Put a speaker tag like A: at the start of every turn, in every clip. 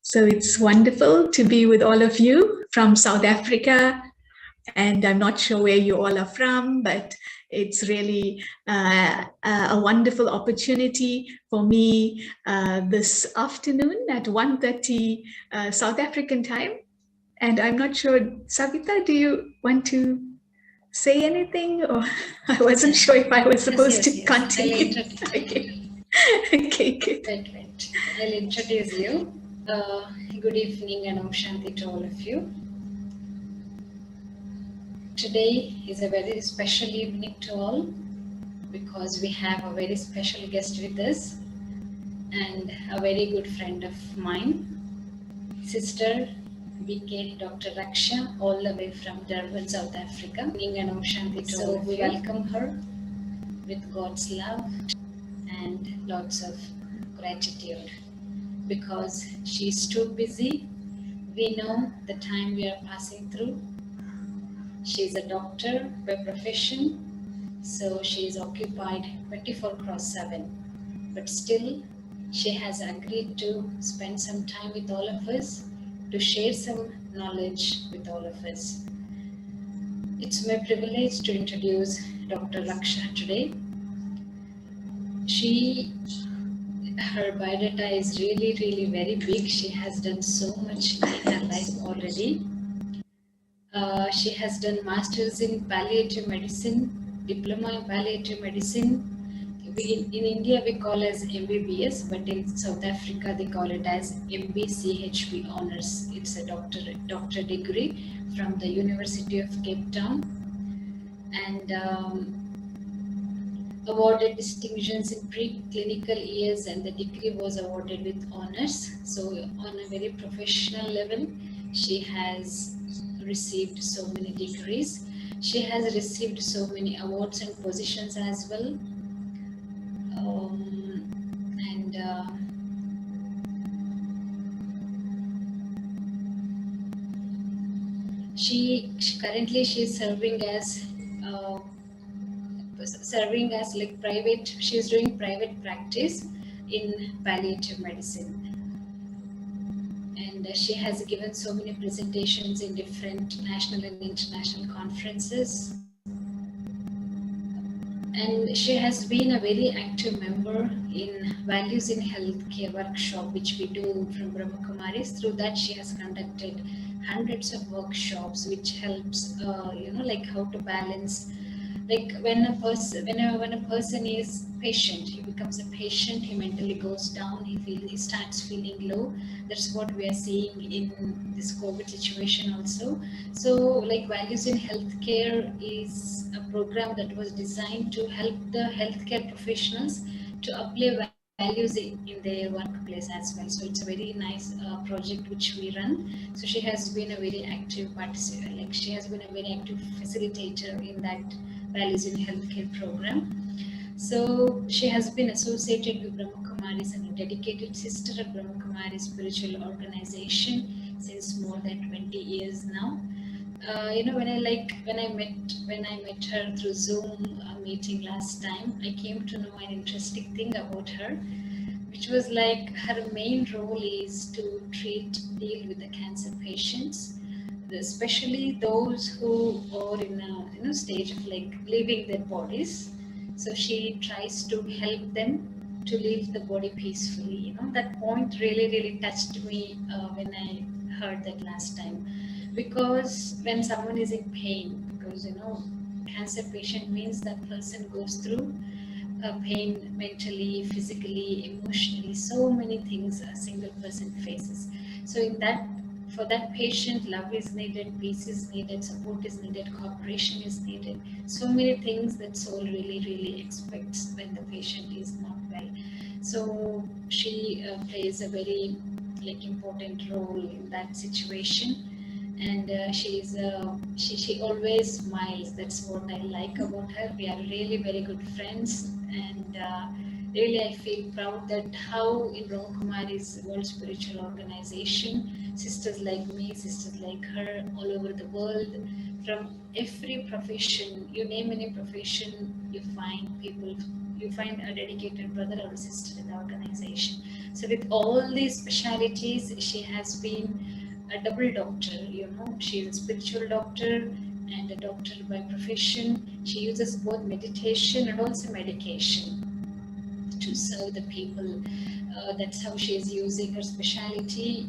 A: So it's wonderful to be with all of you from South Africa. And I'm not sure where you all are from, but it's really a wonderful opportunity for me this afternoon at 1:30 South African time. And I'm not sure, Savita, do you want to say anything? Or I wasn't sure if I was supposed to continue. Okay, good.
B: Wait. I'll introduce you. Good evening and Om Shanti to all of you. Today is a very special evening to all because we have a very special guest with us and a very good friend of mine, Sister BK Dr. Raksha, all the way from Durban, South Africa. Good evening and Om Shanti to all of you. We welcome her with God's love and lots of gratitude because she's too busy. We know the time we are passing through. She's a doctor by profession, so she is occupied 24/7. But still, she has agreed to spend some time with all of us to share some knowledge with all of us. It's my privilege to introduce Dr. Raksha today. Her biodata is really very big. She has done so much in her life already. She has done masters in palliative medicine, diploma in palliative medicine. In India we call as MBBS, but in South Africa they call it as MBCHB honors. It's a doctor degree from the University of Cape Town, and awarded distinctions in preclinical years, and the degree was awarded with honors. So on a very professional level, she has received so many degrees. She has received so many awards and positions as well. She currently is serving as like private. She is doing private practice in palliative medicine. And she has given so many presentations in different national and international conferences. And she has been a very active member in Values in Healthcare workshop, which we do from Brahma Kumaris. Through that, she has conducted hundreds of workshops, which helps, like how to balance. Like when a person is patient, he becomes a patient, he mentally goes down, he starts feeling low. That's what we are seeing in this COVID situation also. So like Values in Healthcare is a program that was designed to help the healthcare professionals to apply values in their workplace as well. So it's a very nice project which we run. So she has been a very active participant, like she has been a very active facilitator in that Values in Healthcare program. So she has been associated with Brahma Kumaris and a dedicated sister at Brahma Kumaris spiritual organization since more than 20 years now. When I met her through Zoom meeting last time, I came to know an interesting thing about her, which was like her main role is to deal with the cancer patients, especially those who are in a stage of like leaving their bodies. So she tries to help them to leave the body peacefully. That point really touched me when I heard that last time, because when someone is in pain, because cancer patient means that person goes through pain mentally, physically, emotionally, so many things a single person faces. So for that patient, love is needed, peace is needed, support is needed, cooperation is needed. So many things that soul really expects when the patient is not well. So she plays a very important role in that situation. And she always smiles. That's what I like about her. We are really very good friends, and really I feel proud that how in Brahma Kumari's World Spiritual Organization, sisters like me, sisters like her, all over the world, from every profession, you name any profession, you find a dedicated brother or sister in the organization. So with all these specialities, she has been a double doctor. She is a spiritual doctor and a doctor by profession. She uses both meditation and also medication to serve the people. That's how she is using her specialty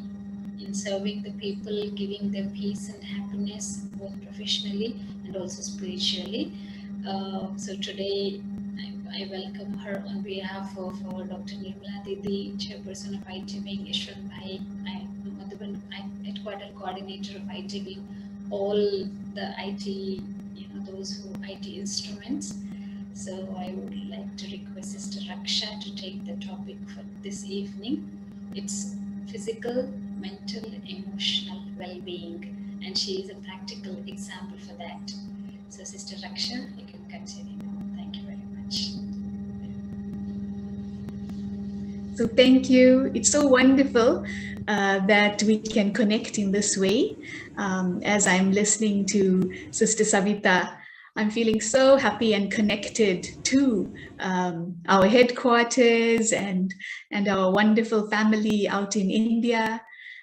B: in serving the people, giving them peace and happiness, both professionally and also spiritually. So today, I welcome her on behalf of Dr. Nirmala Didi, chairperson of IT Wing, Ishwan Bhai, Madhuban, headquarter coordinator of IT Wing, all the IT, those who IT instruments. So I would like to request Sister Raksha to take the topic for this evening. It's physical, mental, emotional well-being, and she is a practical example for that. So Sister Raksha, you can continue now. Thank you very much.
A: So thank you. It's so wonderful that we can connect in this way. As I'm listening to Sister Savita, I'm feeling so happy and connected to our headquarters and our wonderful family out in India.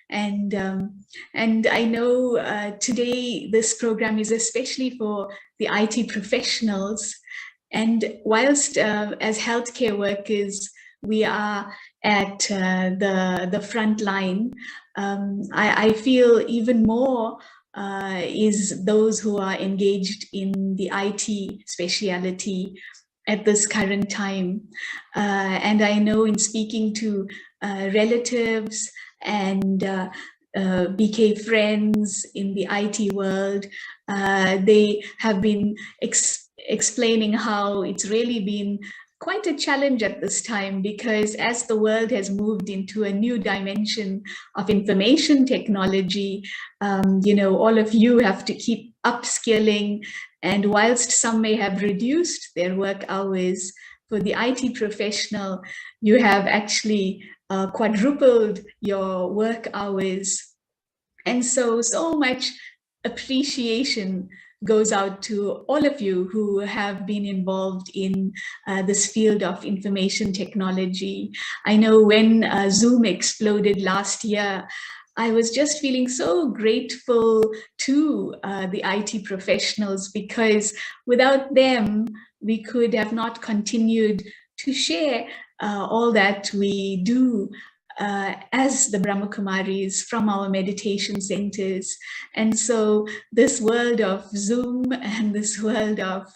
A: And I know today this program is especially for the IT professionals. And whilst as healthcare workers, we are at the front line, I feel even more is those who are engaged in the IT speciality at this current time. And I know in speaking to relatives and BK friends in the IT world, they have been explaining how it's really been quite a challenge at this time, because as the world has moved into a new dimension of information technology, all of you have to keep upskilling. And whilst some may have reduced their work hours, for the IT professional, you have actually quadrupled your work hours. And so much appreciation goes out to all of you who have been involved in this field of information technology. I know when Zoom exploded last year, I was just feeling so grateful to the IT professionals, because without them, we could have not continued to share all that we do as the Brahma Kumaris from our meditation centers. And so this world of Zoom and this world of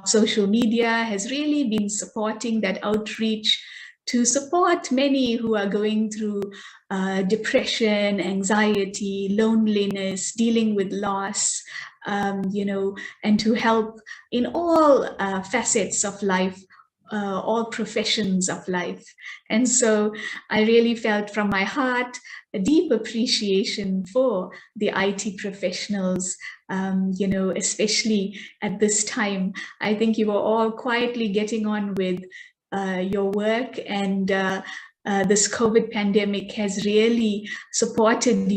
A: social media has really been supporting that outreach to support many who are going through depression, anxiety, loneliness, dealing with loss, and to help in all facets of life, all professions of life. And so I really felt from my heart a deep appreciation for the IT professionals, especially at this time. I think you were all quietly getting on with your work, and this COVID pandemic has really supported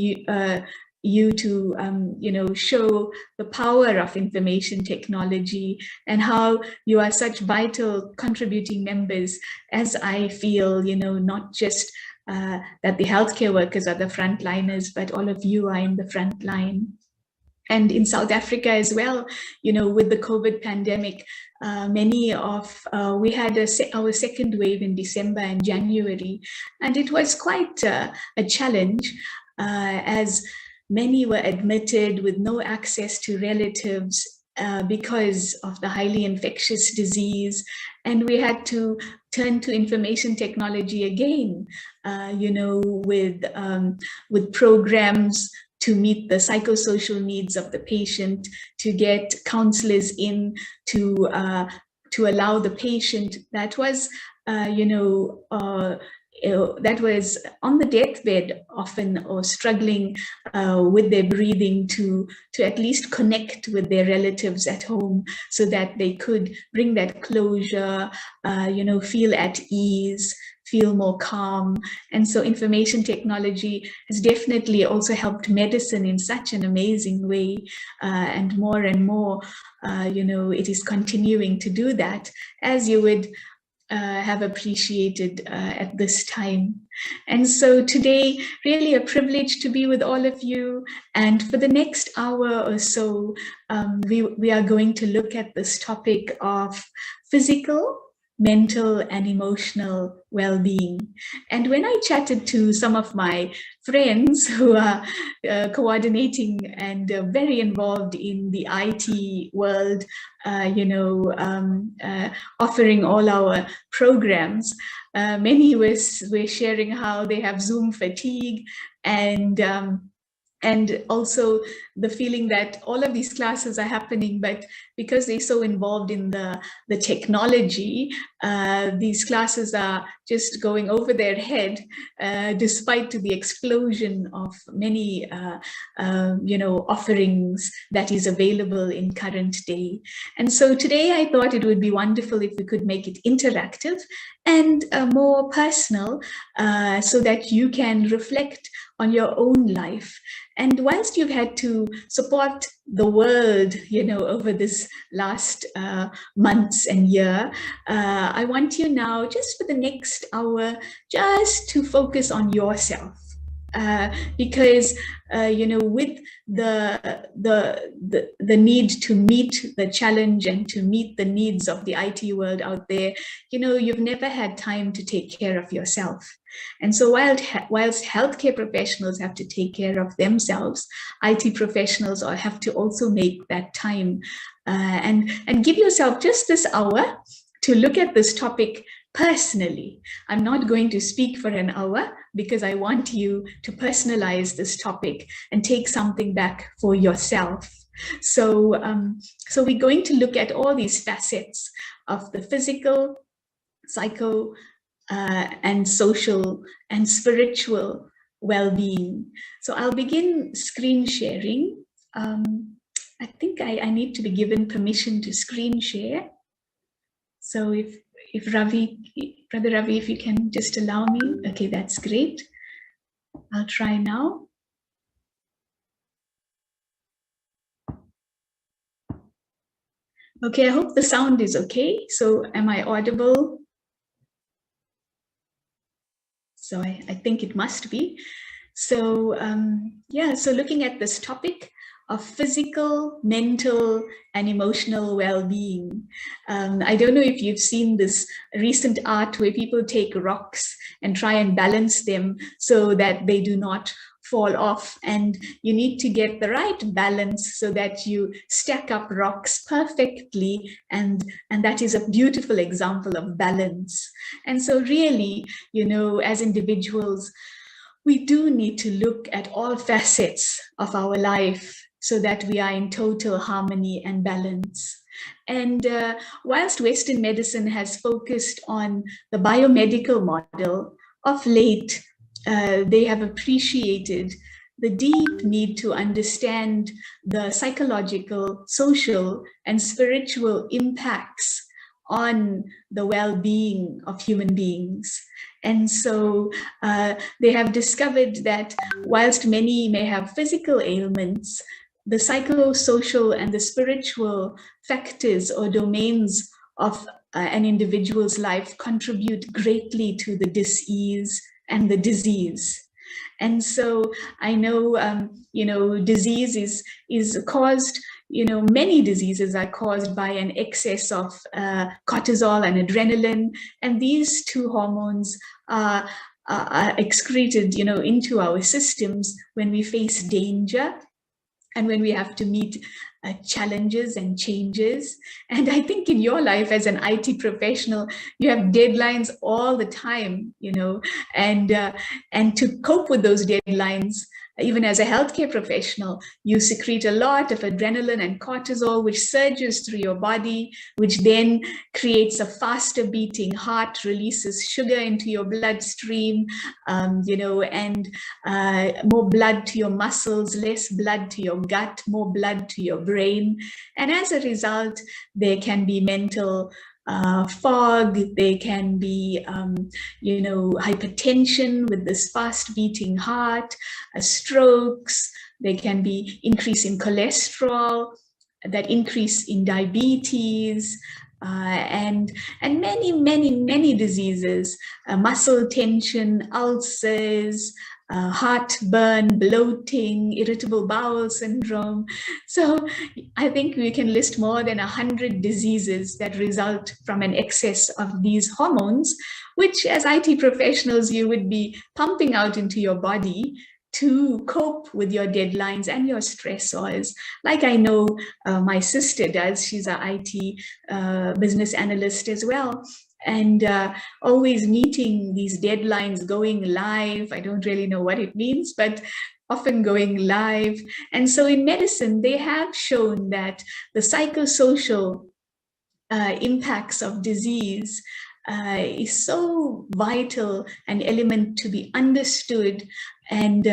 A: you to show the power of information technology and how you are such vital contributing members, as I feel, not just that the healthcare workers are the frontliners, but all of you are in the front line. And in South Africa as well, with the COVID pandemic, we had our second wave in December and January, and it was quite a challenge as many were admitted with no access to relatives because of the highly infectious disease. And we had to turn to information technology again, with programs to meet the psychosocial needs of the patient, to get counselors in to allow the patient that was that was on the deathbed often, or struggling with their breathing, to at least connect with their relatives at home, so that they could bring that closure, feel at ease, feel more calm. And so information technology has definitely also helped medicine in such an amazing way, and more, it is continuing to do that. As you would have appreciated at this time. And so today, really a privilege to be with all of you. And for the next hour or so, we are going to look at this topic of physical, mental, and emotional well-being. And when I chatted to some of my friends who are coordinating and very involved in the IT world, offering all our programs, many were sharing how they have Zoom fatigue and also the feeling that all of these classes are happening, but because they're so involved in the technology, these classes are just going over their head, despite the explosion of many, offerings that is available in current day. And so today I thought it would be wonderful if we could make it interactive and more personal, so that you can reflect on your own life. And whilst you've had to support the world, over this last months and year, I want you now, just for the next hour, just to focus on yourself. Because with the need to meet the challenge and to meet the needs of the IT world out there, you've never had time to take care of yourself. And so whilst healthcare professionals have to take care of themselves, IT professionals have to also make that time, and give yourself just this hour to look at this topic personally. I'm not going to speak for an hour because I want you to personalize this topic and take something back for yourself. So we're going to look at all these facets of the physical, psycho, and social and spiritual well-being. So I'll begin screen sharing. I think I need to be given permission to screen share. So if Ravi, Brother Ravi, if you can just allow me. Okay, that's great. I'll try now. Okay, I hope the sound is okay. So am I audible? So I think it must be. So so looking at this topic of physical, mental, and emotional well-being. I don't know if you've seen this recent art where people take rocks and try and balance them so that they do not fall off, and you need to get the right balance so that you stack up rocks perfectly, and that is a beautiful example of balance. And so really, as individuals, we do need to look at all facets of our life so that we are in total harmony and balance. And whilst Western medicine has focused on the biomedical model, of late, they have appreciated the deep need to understand the psychological, social, and spiritual impacts on the well-being of human beings. And so they have discovered that whilst many may have physical ailments, the psychosocial and the spiritual factors or domains of an individual's life contribute greatly to the dis-ease and the disease. And so I know, disease is caused, many diseases are caused by an excess of cortisol and adrenaline, and these two hormones are excreted, into our systems when we face danger and when we have to meet challenges and changes. And I think in your life as an IT professional, you have deadlines all the time, and to cope with those deadlines, even as a healthcare professional, you secrete a lot of adrenaline and cortisol, which surges through your body, which then creates a faster beating heart, releases sugar into your bloodstream, and more blood to your muscles, less blood to your gut, more blood to your brain. And as a result, there can be mental fog, there can be, hypertension with this fast beating heart, strokes, there can be increase in cholesterol, that increase in diabetes, and many diseases, muscle tension, ulcers, heartburn, bloating, irritable bowel syndrome. So I think we can list more than 100 diseases that result from an excess of these hormones, which as IT professionals, you would be pumping out into your body to cope with your deadlines and your stressors. Like I know my sister does. She's an IT business analyst as well. And always meeting these deadlines, going live. I don't really know what it means, but often going live. And so in medicine, they have shown that the psychosocial impacts of disease is so vital an element to be understood, and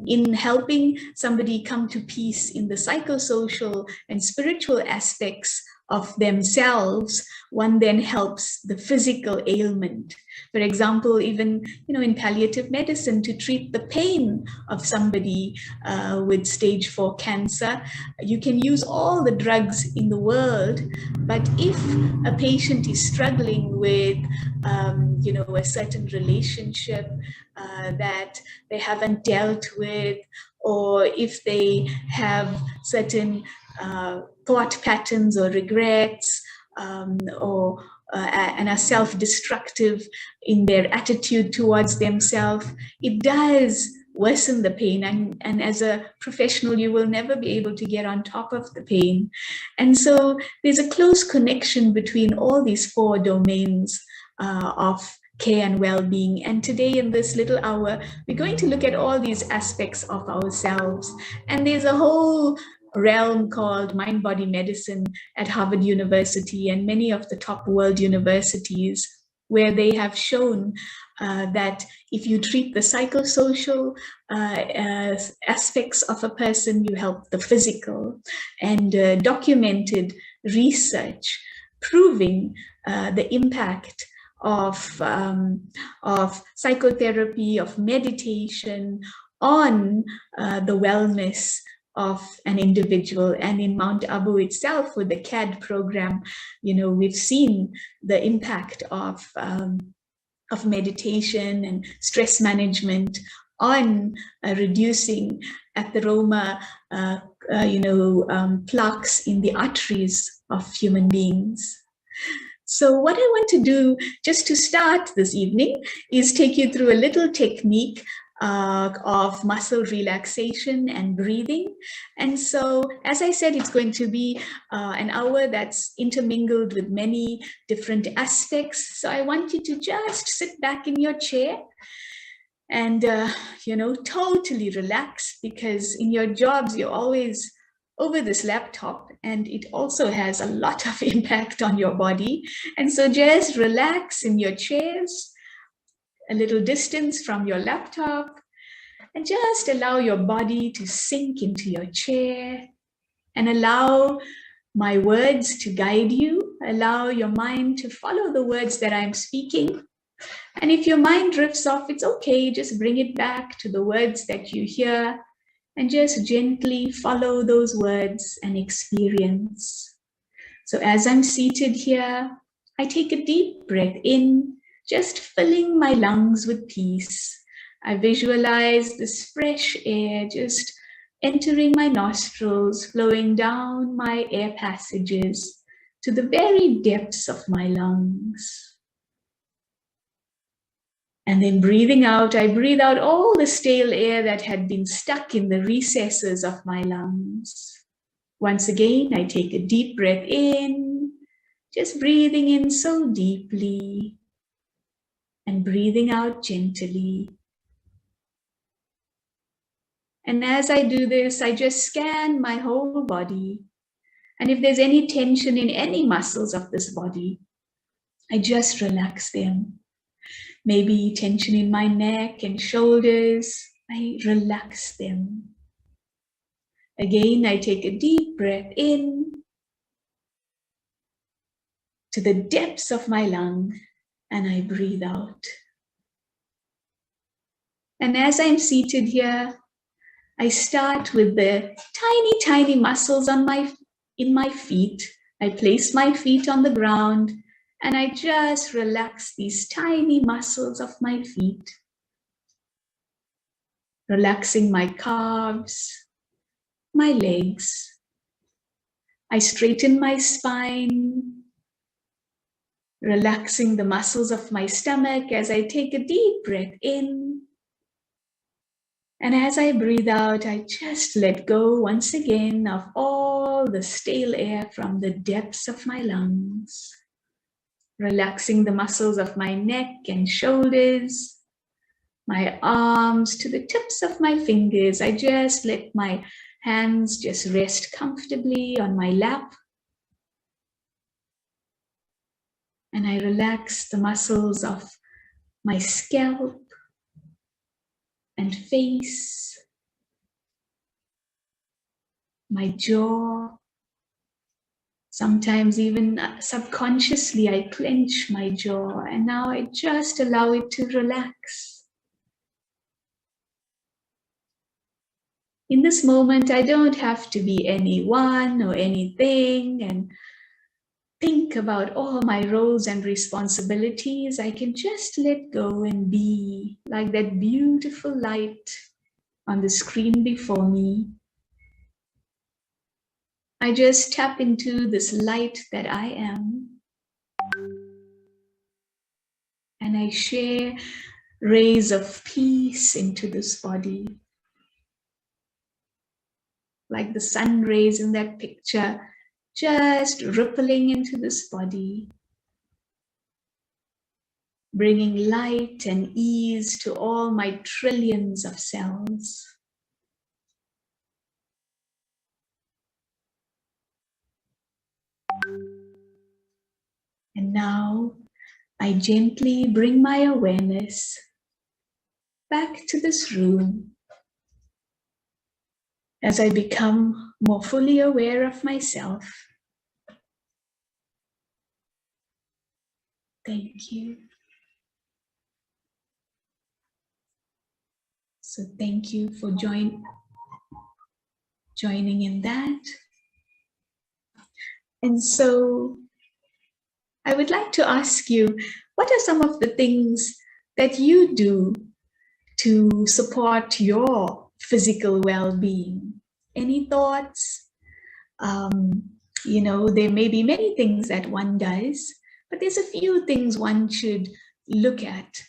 A: in helping somebody come to peace in the psychosocial and spiritual aspects of themselves, one then helps the physical ailment. For example, even in palliative medicine, to treat the pain of somebody with stage 4 cancer, you can use all the drugs in the world, but if a patient is struggling with a certain relationship that they haven't dealt with, or if they have certain thought patterns or regrets, and are self-destructive in their attitude towards themselves, it does worsen the pain. And as a professional, you will never be able to get on top of the pain. And so there's a close connection between all these 4 domains of care and well-being. And today in this little hour, we're going to look at all these aspects of ourselves. And there's a whole realm called mind-body medicine at Harvard University and many of the top world universities, where they have shown that if you treat the psychosocial aspects of a person, you help the physical, and documented research proving the impact of psychotherapy, of meditation on the wellness of an individual. And in Mount Abu itself, with the CAD program, we've seen the impact of meditation and stress management on reducing atheroma, plaques in the arteries of human beings. So what I want to do just to start this evening is take you through a little technique of muscle relaxation and breathing. And so, as I said, it's going to be an hour that's intermingled with many different aspects. So I want you to just sit back in your chair and, totally relax, because in your jobs, you're always over this laptop, and it also has a lot of impact on your body. And so just relax in your chairs, a little distance from your laptop, and just allow your body to sink into your chair, and allow my words to guide you. Allow your mind to follow the words that I'm speaking. And if your mind drifts off, it's okay. Just bring it back to the words that you hear, and just gently follow those words and experience. So as I'm seated here, I take a deep breath in, just filling my lungs with peace. I visualize this fresh air just entering my nostrils, flowing down my air passages to the very depths of my lungs. And then breathing out, I breathe out all the stale air that had been stuck in the recesses of my lungs. Once again, I take a deep breath in, just breathing in so deeply, and breathing out gently. And as I do this, I just scan my whole body. And if there's any tension in any muscles of this body, I just relax them. Maybe tension in my neck and shoulders, I relax them. Again, I take a deep breath in to the depths of my lung, and I breathe out. And as I'm seated here, I start with the tiny muscles in my feet, I place my feet on the ground and I just relax these tiny muscles of my feet, relaxing my calves, my legs. I straighten my spine, relaxing the muscles of my stomach as I take a deep breath in. And as I breathe out, I just let go once again of all the stale air from the depths of my lungs, relaxing the muscles of my neck and shoulders, my arms to the tips of my fingers. I just let my hands just rest comfortably on my lap. And I relax the muscles of my scalp and face, my jaw. Sometimes even subconsciously, I clench my jaw, and now I just allow it to relax. In this moment, I don't have to be anyone or anything and think about all my roles and responsibilities. I can just let go and be like that beautiful light on the screen before me. I just tap into this light that I am, and I share rays of peace into this body. Like the sun rays in that picture, just rippling into this body, bringing light and ease to all my trillions of cells. And now I gently bring my awareness back to this room as I become more fully aware of myself. Thank you. So thank you for joining in that. And so I would like to ask you, what are some of the things that you do to support your physical well-being? Any thoughts? There may be many things that one does, but there's a few things one should look at.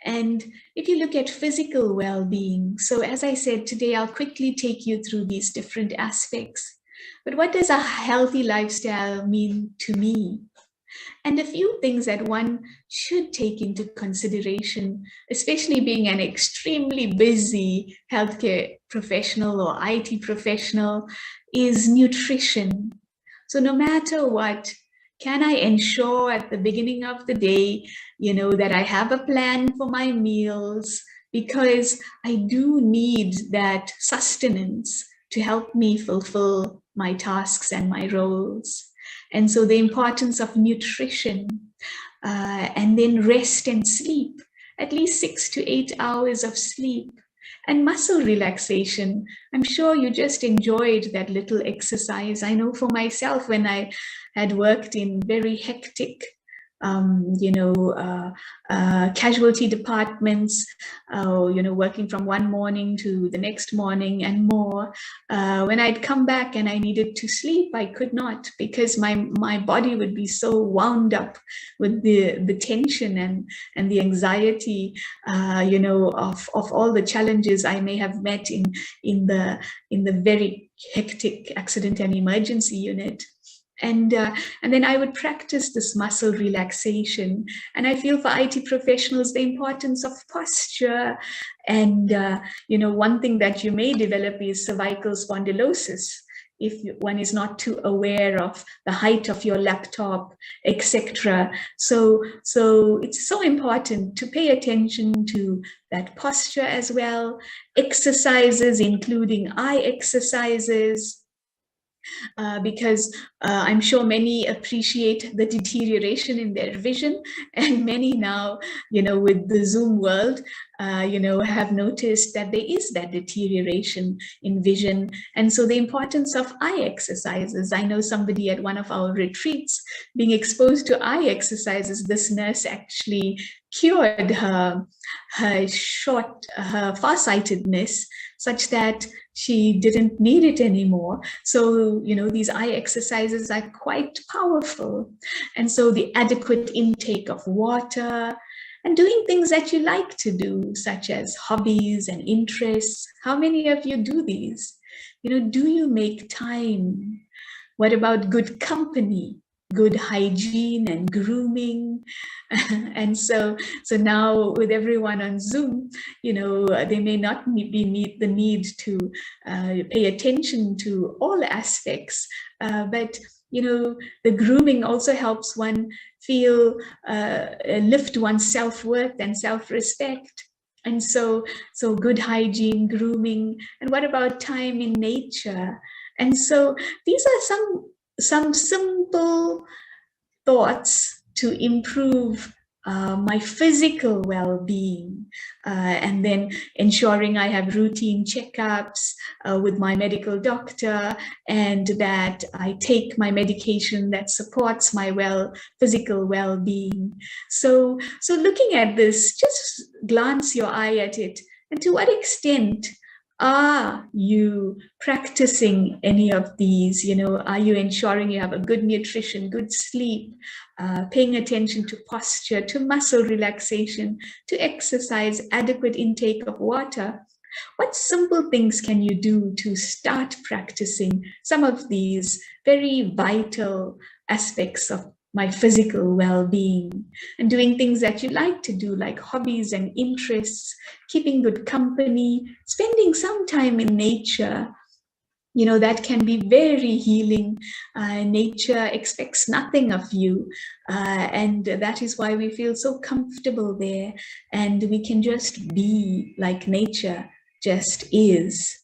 A: And if you look at physical well-being, so as I said today, I'll quickly take you through these different aspects. But what does a healthy lifestyle mean to me? And a few things that one should take into consideration, especially being an extremely busy healthcare professional or IT professional, is nutrition. So no matter what, can I ensure at the beginning of the day, that I have a plan for my meals, because I do need that sustenance to help me fulfill my tasks and my roles. And so the importance of nutrition, and then rest and sleep, at least 6 to 8 hours of sleep, and muscle relaxation. I'm sure you just enjoyed that little exercise. I know for myself, when I had worked in very hectic casualty departments, working from one morning to the next morning and more. When I'd come back and I needed to sleep, I could not, because my body would be so wound up with the tension and the anxiety, of all the challenges I may have met in the very hectic accident and emergency unit. And then I would practice this muscle relaxation. And I feel for IT professionals, the importance of posture. And, one thing that you may develop is cervical spondylosis, if one is not too aware of the height of your laptop, etc. So it's so important to pay attention to that posture as well. Exercises, including eye exercises, because I'm sure many appreciate the deterioration in their vision, and many now, with the Zoom world, have noticed that there is that deterioration in vision. And so the importance of eye exercises. I know somebody at one of our retreats being exposed to eye exercises, this nurse actually cured her farsightedness such that she didn't need it anymore. So, these eye exercises are quite powerful. And so the adequate intake of water and doing things that you like to do, such as hobbies and interests. How many of you do these? Do you make time? What about good company? Good hygiene and grooming? And so now with everyone on Zoom, they may not meet the need to pay attention to all aspects, but the grooming also helps one feel lift one's self-worth and self-respect. And so good hygiene, grooming, and what about time in nature? And so these are some simple thoughts to improve my physical well-being, and then ensuring I have routine checkups with my medical doctor, and that I take my medication that supports my physical well-being. So looking at this, just glance your eye at it, and to what extent are you practicing any of these? Are you ensuring you have a good nutrition, good sleep, paying attention to posture, to muscle relaxation, to exercise, adequate intake of water? What simple things can you do to start practicing some of these very vital aspects of my physical well-being, and doing things that you like to do, like hobbies and interests, keeping good company, spending some time in nature? That can be very healing. Nature expects nothing of you, and that is why we feel so comfortable there, and we can just be like nature just is.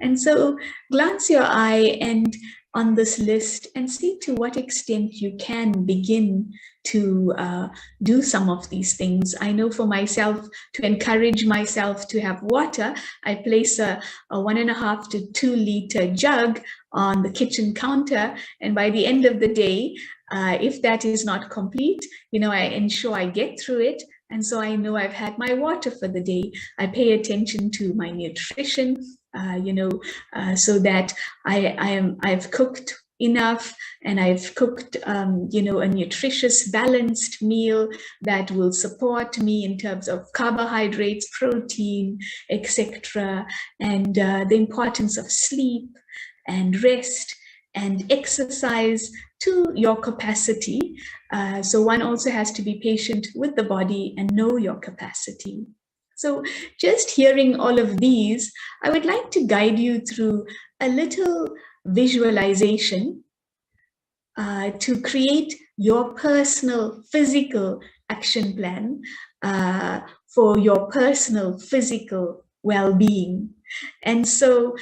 A: And so glance your eye and on this list and see to what extent you can begin to do some of these things. I know for myself, to encourage myself to have water, I place a 1.5 to 2 liter jug on the kitchen counter. And by the end of the day, if that is not complete, I ensure I get through it. And so I know I've had my water for the day. I pay attention to my nutrition, so that I've cooked enough, and I've cooked, a nutritious, balanced meal that will support me in terms of carbohydrates, protein, etc. And the importance of sleep and rest and exercise to your capacity. So one also has to be patient with the body and know your capacity. So just hearing all of these, I would like to guide you through a little visualization to create your personal physical action plan for your personal physical well-being. And so,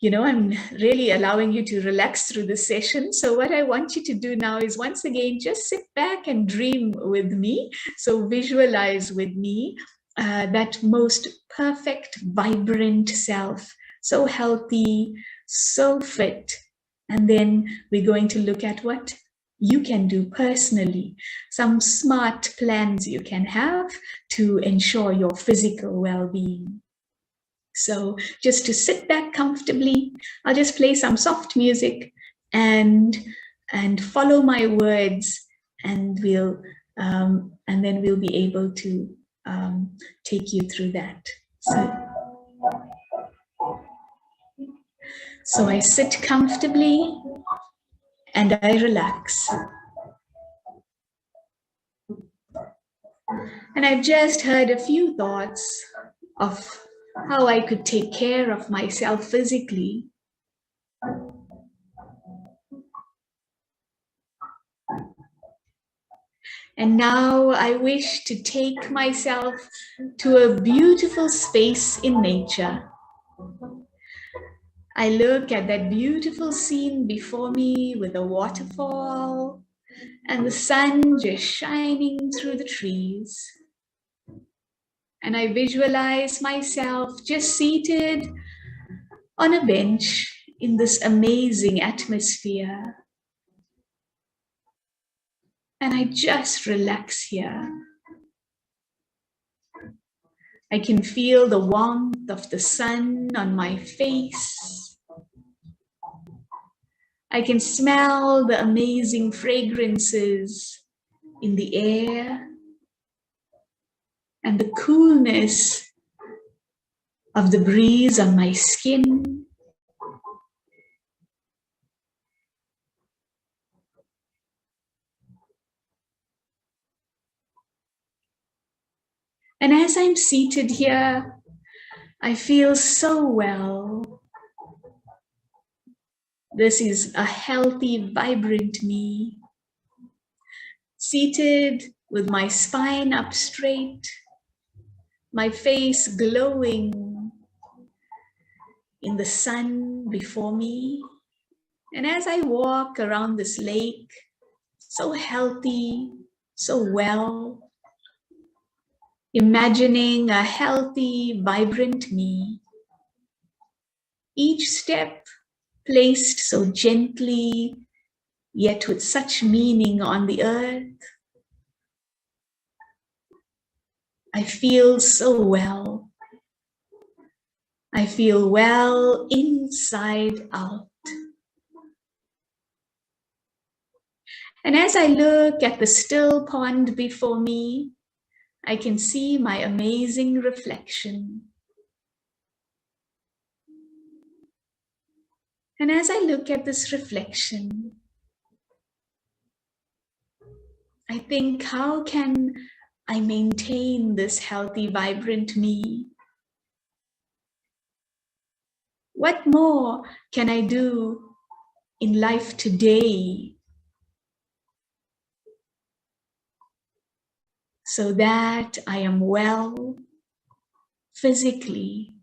A: I'm really allowing you to relax through this session. So what I want you to do now is, once again, just sit back and dream with me. So visualize with me that most perfect, vibrant self, so healthy, so fit. And then we're going to look at what you can do personally, some smart plans you can have to ensure your physical well-being. So just to sit back comfortably, I'll just play some soft music and follow my words, and then we'll be able to take you through that. So I sit comfortably and I relax. And I've just heard a few thoughts of how I could take care of myself physically. And now I wish to take myself to a beautiful space in nature. I look at that beautiful scene before me with a waterfall and the sun just shining through the trees. And I visualize myself just seated on a bench in this amazing atmosphere. And I just relax here. I can feel the warmth of the sun on my face. I can smell the amazing fragrances in the air and the coolness of the breeze on my skin. And as I'm seated here, I feel so well. This is a healthy, vibrant me, seated with my spine up straight, my face glowing in the sun before me. And as I walk around this lake, so healthy, so well, imagining a healthy, vibrant me, each step placed so gently, yet with such meaning on the earth. I feel so well. I feel well inside out. And as I look at the still pond before me, I can see my amazing reflection. And as I look at this reflection, I think, how can I maintain this healthy, vibrant me? What more can I do in life today so that I am well physically?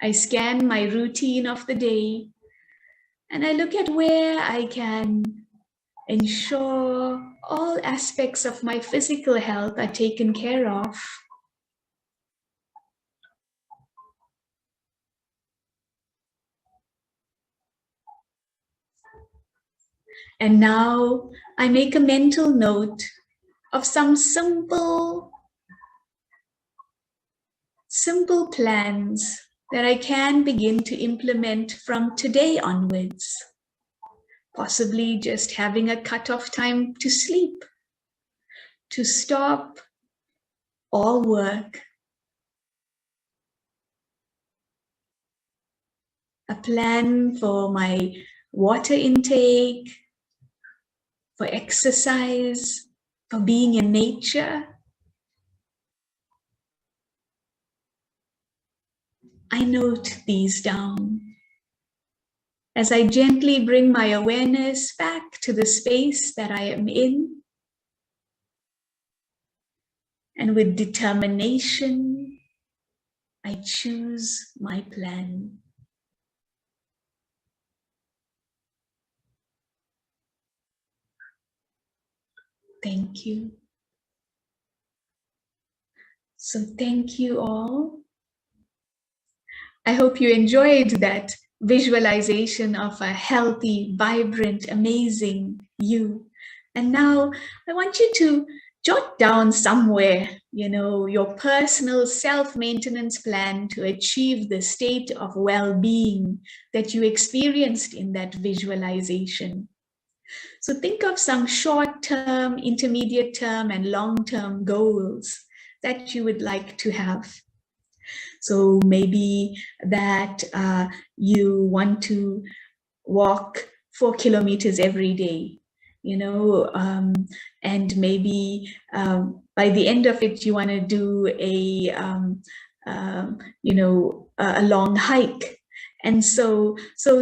A: I scan my routine of the day and I look at where I can ensure all aspects of my physical health are taken care of. And now I make a mental note of some simple plans that I can begin to implement from today onwards. Possibly just having a cutoff time to sleep, to stop all work, a plan for my water intake, for exercise, for being in nature. I note these down as I gently bring my awareness back to the space that I am in. And with determination, I choose my plan. Thank you. So thank you all. I hope you enjoyed that visualization of a healthy, vibrant, amazing you. And now I want you to jot down somewhere, your personal self-maintenance plan to achieve the state of well-being that you experienced in that visualization. So think of some short-term, intermediate-term, and long-term goals that you would like to have. So maybe that you want to walk 4 kilometers every day, and maybe by the end of it, you want to do a long hike. And so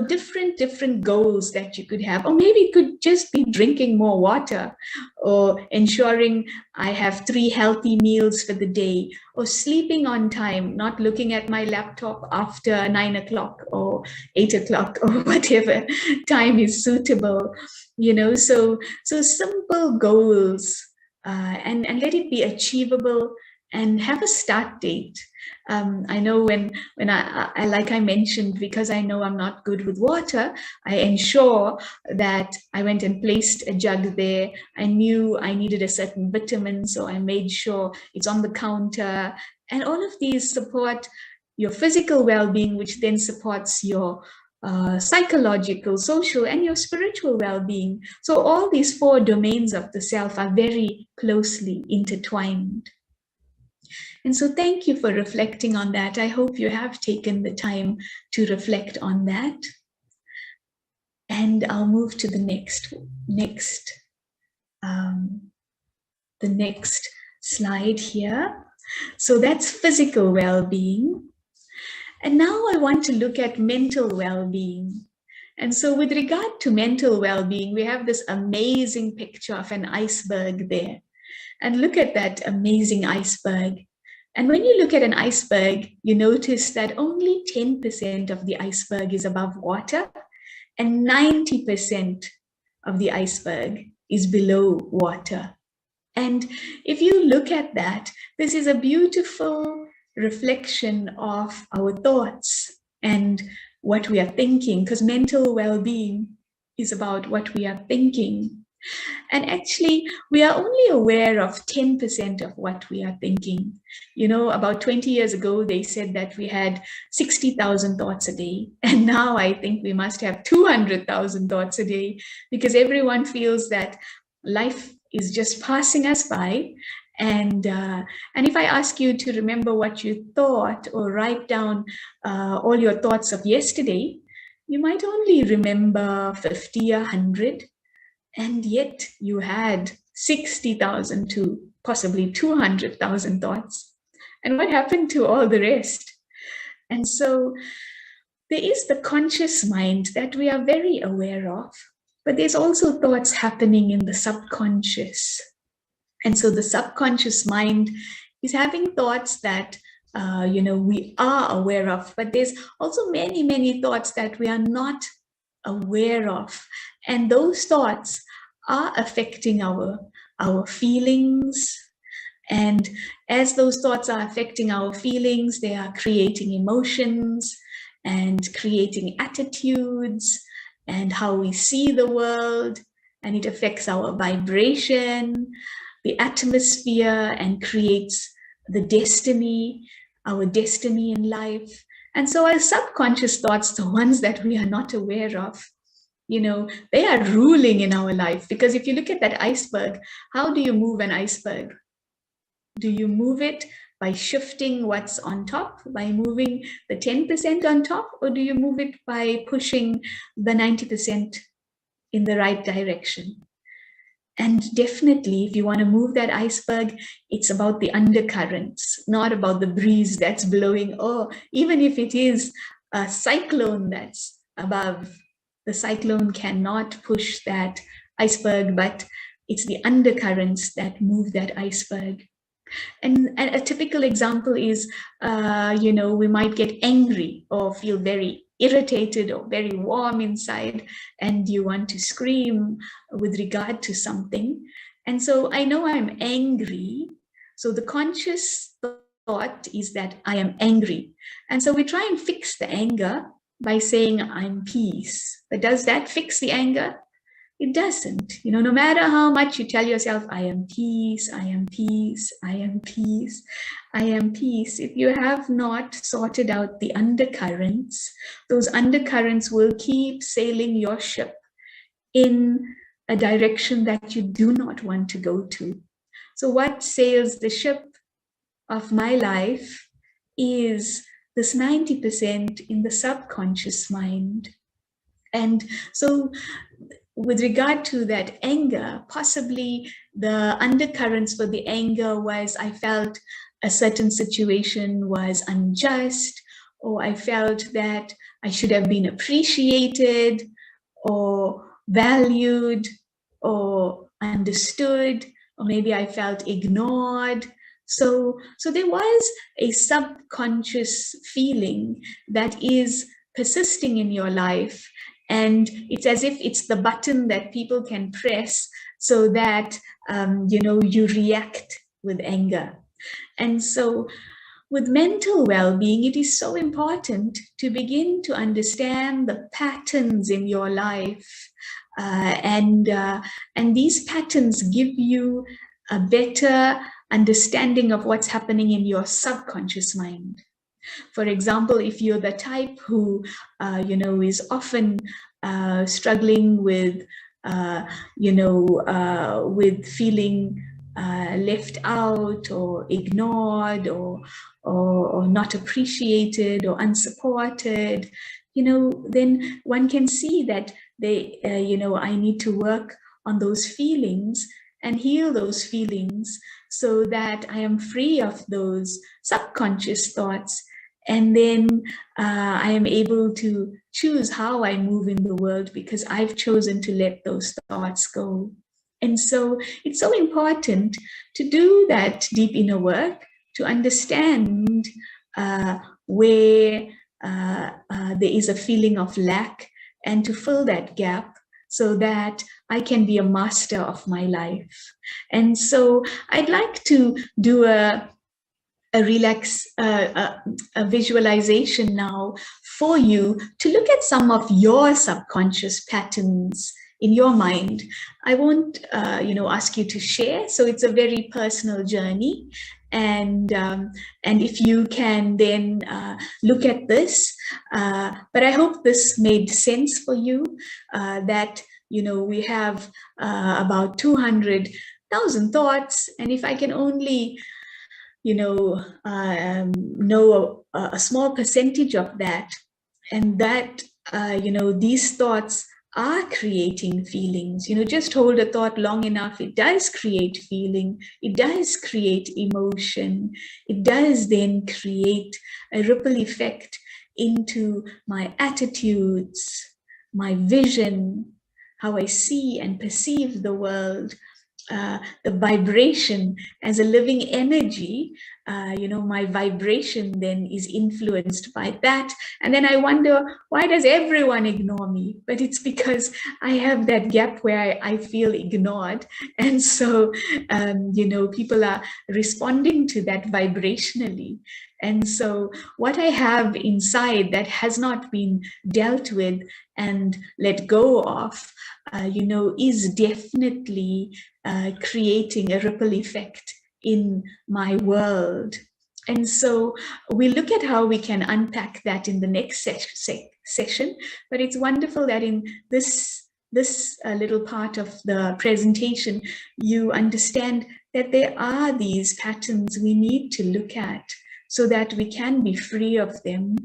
A: different goals that you could have, or maybe it could just be drinking more water, or ensuring I have 3 healthy meals for the day, or sleeping on time, not looking at my laptop after 9 o'clock or 8 o'clock or whatever time is suitable, so simple goals, and let it be achievable and have a start date. I know when I, like I mentioned, because I know I'm not good with water, I ensure that I went and placed a jug there. I knew I needed a certain vitamin, so I made sure it's on the counter. And all of these support your physical well-being, which then supports your psychological, social, and your spiritual well-being. So all these 4 domains of the self are very closely intertwined. And so thank you for reflecting on that. I hope you have taken the time to reflect on that. And I'll move to the next slide here. So that's physical well-being. And now I want to look at mental well-being. And so with regard to mental well-being, we have this amazing picture of an iceberg there. And look at that amazing iceberg. And when you look at an iceberg, you notice that only 10% of the iceberg is above water, and 90% of the iceberg is below water. And if you look at that, this is a beautiful reflection of our thoughts and what we are thinking, because mental well-being is about what we are thinking. And actually, we are only aware of 10% of what we are thinking. About 20 years ago, they said that we had 60,000 thoughts a day. And now I think we must have 200,000 thoughts a day, because everyone feels that life is just passing us by. And if I ask you to remember what you thought, or write down all your thoughts of yesterday, you might only remember 50 or 100. And yet you had 60,000 to possibly 200,000 thoughts. And what happened to all the rest? And so there is the conscious mind that we are very aware of, but there's also thoughts happening in the subconscious. And so the subconscious mind is having thoughts that we are aware of, but there's also many, many thoughts that we are not aware of. And those thoughts are affecting our feelings. And as those thoughts are affecting our feelings, they are creating emotions and creating attitudes and how we see the world. And it affects our vibration, the atmosphere, and creates the destiny, our destiny in life. And so our subconscious thoughts, the ones that we are not aware of, they are ruling in our life. Because if you look at that iceberg, how do you move an iceberg? Do you move it by shifting what's on top, by moving the 10% on top, or do you move it by pushing the 90% in the right direction? And definitely, if you want to move that iceberg, it's about the undercurrents, not about the breeze that's blowing. Or even if it is a cyclone that's above, the cyclone cannot push that iceberg, but it's the undercurrents that move that iceberg. And a typical example is, we might get angry or feel very irritated or very warm inside, and you want to scream with regard to something. And so I know I'm angry. So the conscious thought is that I am angry. And so we try and fix the anger by saying I'm peace. But does that fix the anger? It doesn't. No matter how much you tell yourself, I am peace, I am peace, I am peace, I am peace. If you have not sorted out the undercurrents, those undercurrents will keep sailing your ship in a direction that you do not want to go to. So what sails the ship of my life is this 90% in the subconscious mind. And so with regard to that anger, possibly the undercurrents for the anger was I felt a certain situation was unjust, or I felt that I should have been appreciated or valued or understood, or maybe I felt ignored. So there was a subconscious feeling that is persisting in your life, and it's as if it's the button that people can press so that you react with anger. And so with mental well-being, it is so important to begin to understand the patterns in your life, and these patterns give you a better understanding of what's happening in your subconscious mind. For example, if you're the type who is often struggling with with feeling left out or ignored or not appreciated or unsupported, then one can see that I need to work on those feelings and heal those feelings so that I am free of those subconscious thoughts. And then I am able to choose how I move in the world because I've chosen to let those thoughts go. And so it's so important to do that deep inner work, to understand where there is a feeling of lack and to fill that gap so that I can be a master of my life. And so I'd like to do a visualization now for you to look at some of your subconscious patterns in your mind. I won't, ask you to share. So it's a very personal journey, and if you can then look at this. But I hope this made sense for you. That we have about 200,000 thoughts, and if I can only know a small percentage of that, and that these thoughts are creating feelings. Just hold a thought long enough, it does create feeling, it does create emotion, it does then create a ripple effect into my attitudes, my vision, how I see and perceive the world. The vibration as a living energy, my vibration then is influenced by that. And then I wonder, why does everyone ignore me? But it's because I have that gap where I feel ignored. And so, people are responding to that vibrationally. And so what I have inside that has not been dealt with and let go of, is definitely creating a ripple effect in my world. And so we look at how we can unpack that in the next session. But it's wonderful that in this little part of the presentation, you understand that there are these patterns we need to look at so that we can be free of them,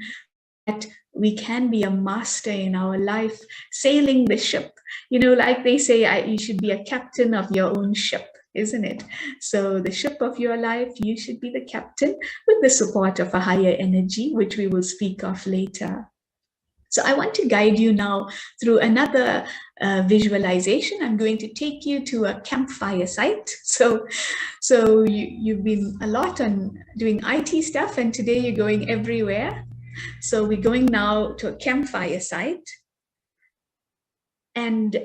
A: that we can be a master in our life, sailing the ship. Like they say, you should be a captain of your own ship, isn't it? So the ship of your life, you should be the captain with the support of a higher energy, which we will speak of later. So I want to guide you now through another visualization. I'm going to take you to a campfire site. So you've been a lot on doing IT stuff, and today you're going everywhere. So we're going now to a campfire site, and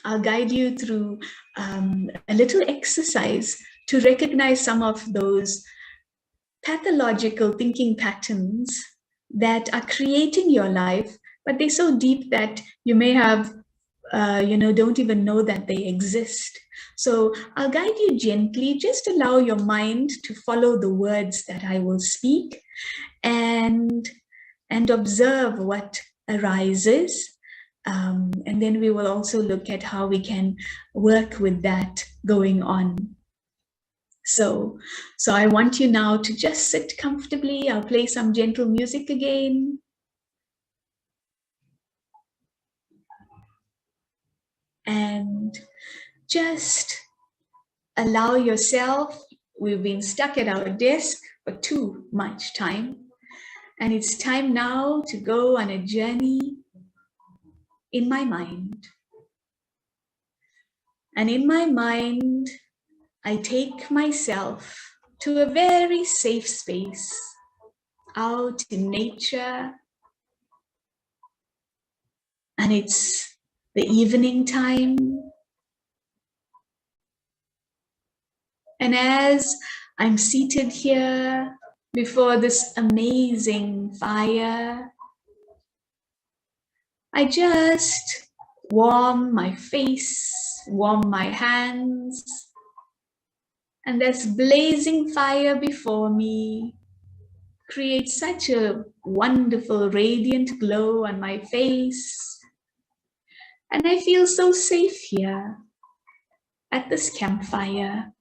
A: I'll guide you through a little exercise to recognize some of those pathological thinking patterns that are creating your life, but they're so deep that you may have, don't even know that they exist. So I'll guide you gently. Just allow your mind to follow the words that I will speak, and observe what arises. And then we will also look at how we can work with that going on. So I want you now to just sit comfortably. I'll play some gentle music again. And just allow yourself, we've been stuck at our desk for too much time. And it's time now to go on a journey in my mind. And in my mind, I take myself to a very safe space, out in nature. And it's the evening time. And as I'm seated here before this amazing fire, I just warm my face, warm my hands, and this blazing fire before me creates such a wonderful, radiant glow on my face. And I feel so safe here at this campfire.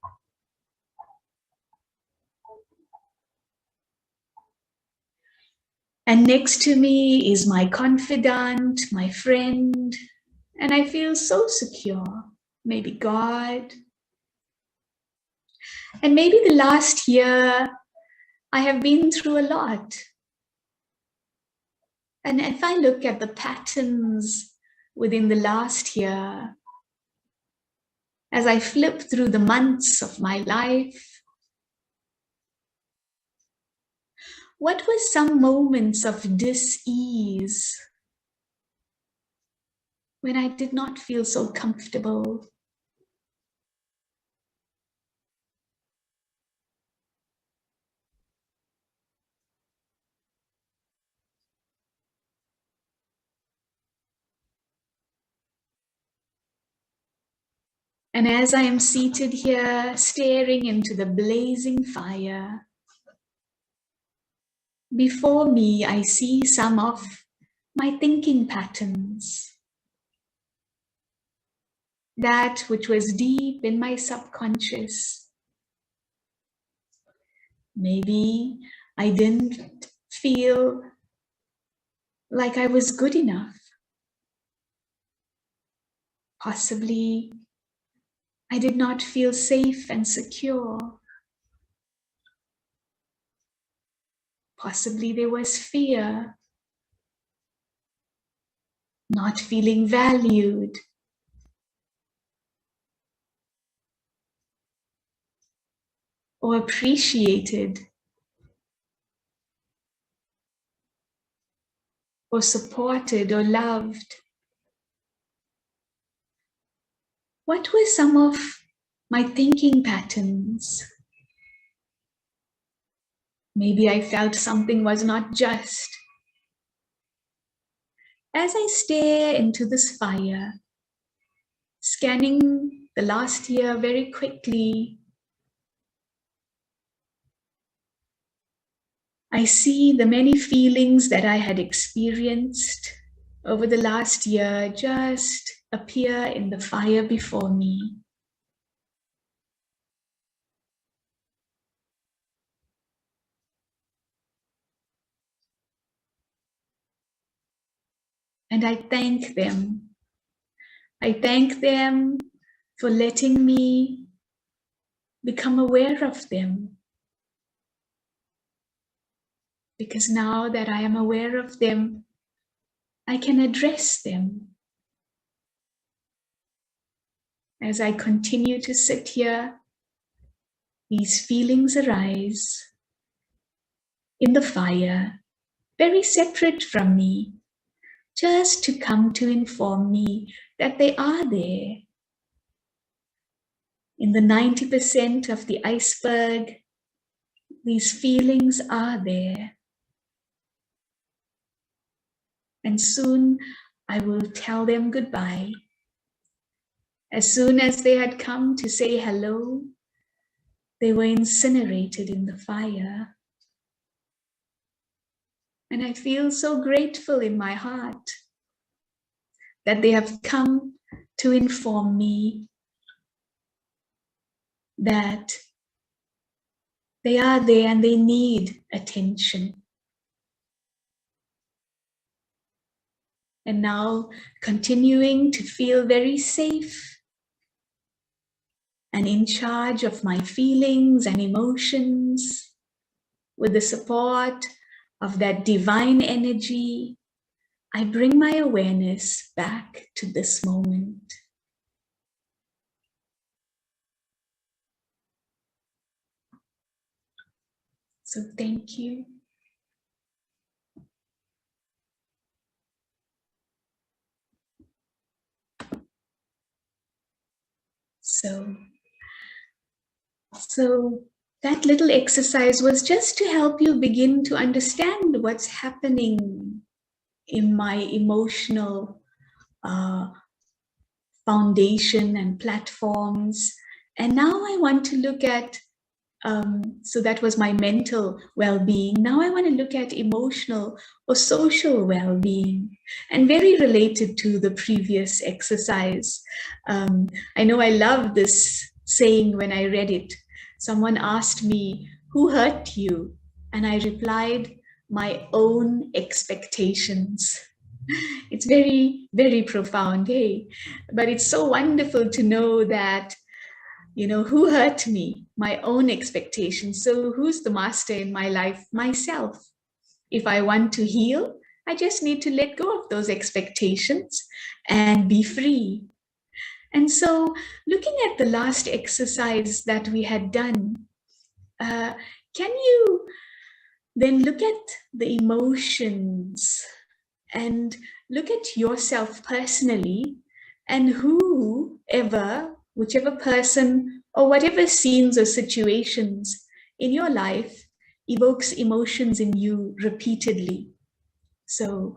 A: And next to me is my confidant, my friend, and I feel so secure. Maybe God. And maybe the last year, I have been through a lot. And if I look at the patterns within the last year, as I flip through the months of my life, what were some moments of dis-ease when I did not feel so comfortable? And as I am seated here, staring into the blazing fire, before me, I see some of my thinking patterns. That which was deep in my subconscious. Maybe I didn't feel like I was good enough. Possibly I did not feel safe and secure. Possibly there was fear, not feeling valued. Or appreciated. Or supported or loved. What were some of my thinking patterns? Maybe I felt something was not just. As I stare into this fire, scanning the last year very quickly, I see the many feelings that I had experienced over the last year just appear in the fire before me. And I thank them. I thank them for letting me become aware of them. Because now that I am aware of them, I can address them. As I continue to sit here, these feelings arise in the fire, very separate from me, just to come to inform me that they are there. In the 90% of the iceberg, these feelings are there. And soon I will tell them goodbye. As soon as they had come to say hello, they were incinerated in the fire. And I feel so grateful in my heart that they have come to inform me that they are there and they need attention. And now continuing to feel very safe and in charge of my feelings and emotions with the support of that divine energy, I bring my awareness back to this moment. So thank you. So that little exercise was just to help you begin to understand what's happening in my emotional foundation and platforms. And now I want to look at, so that was my mental well-being. Now I want to look at emotional or social well-being, and very related to the previous exercise. I know I love this saying when I read it. Someone asked me, "Who hurt you?" And I replied, "My own expectations." It's very, very profound, hey? But it's so wonderful to know that, who hurt me? My own expectations. So who's the master in my life? Myself. If I want to heal, I just need to let go of those expectations and be free. And so, looking at the last exercise that we had done, can you then look at the emotions and look at yourself personally, and whichever person or whatever scenes or situations in your life evokes emotions in you repeatedly. So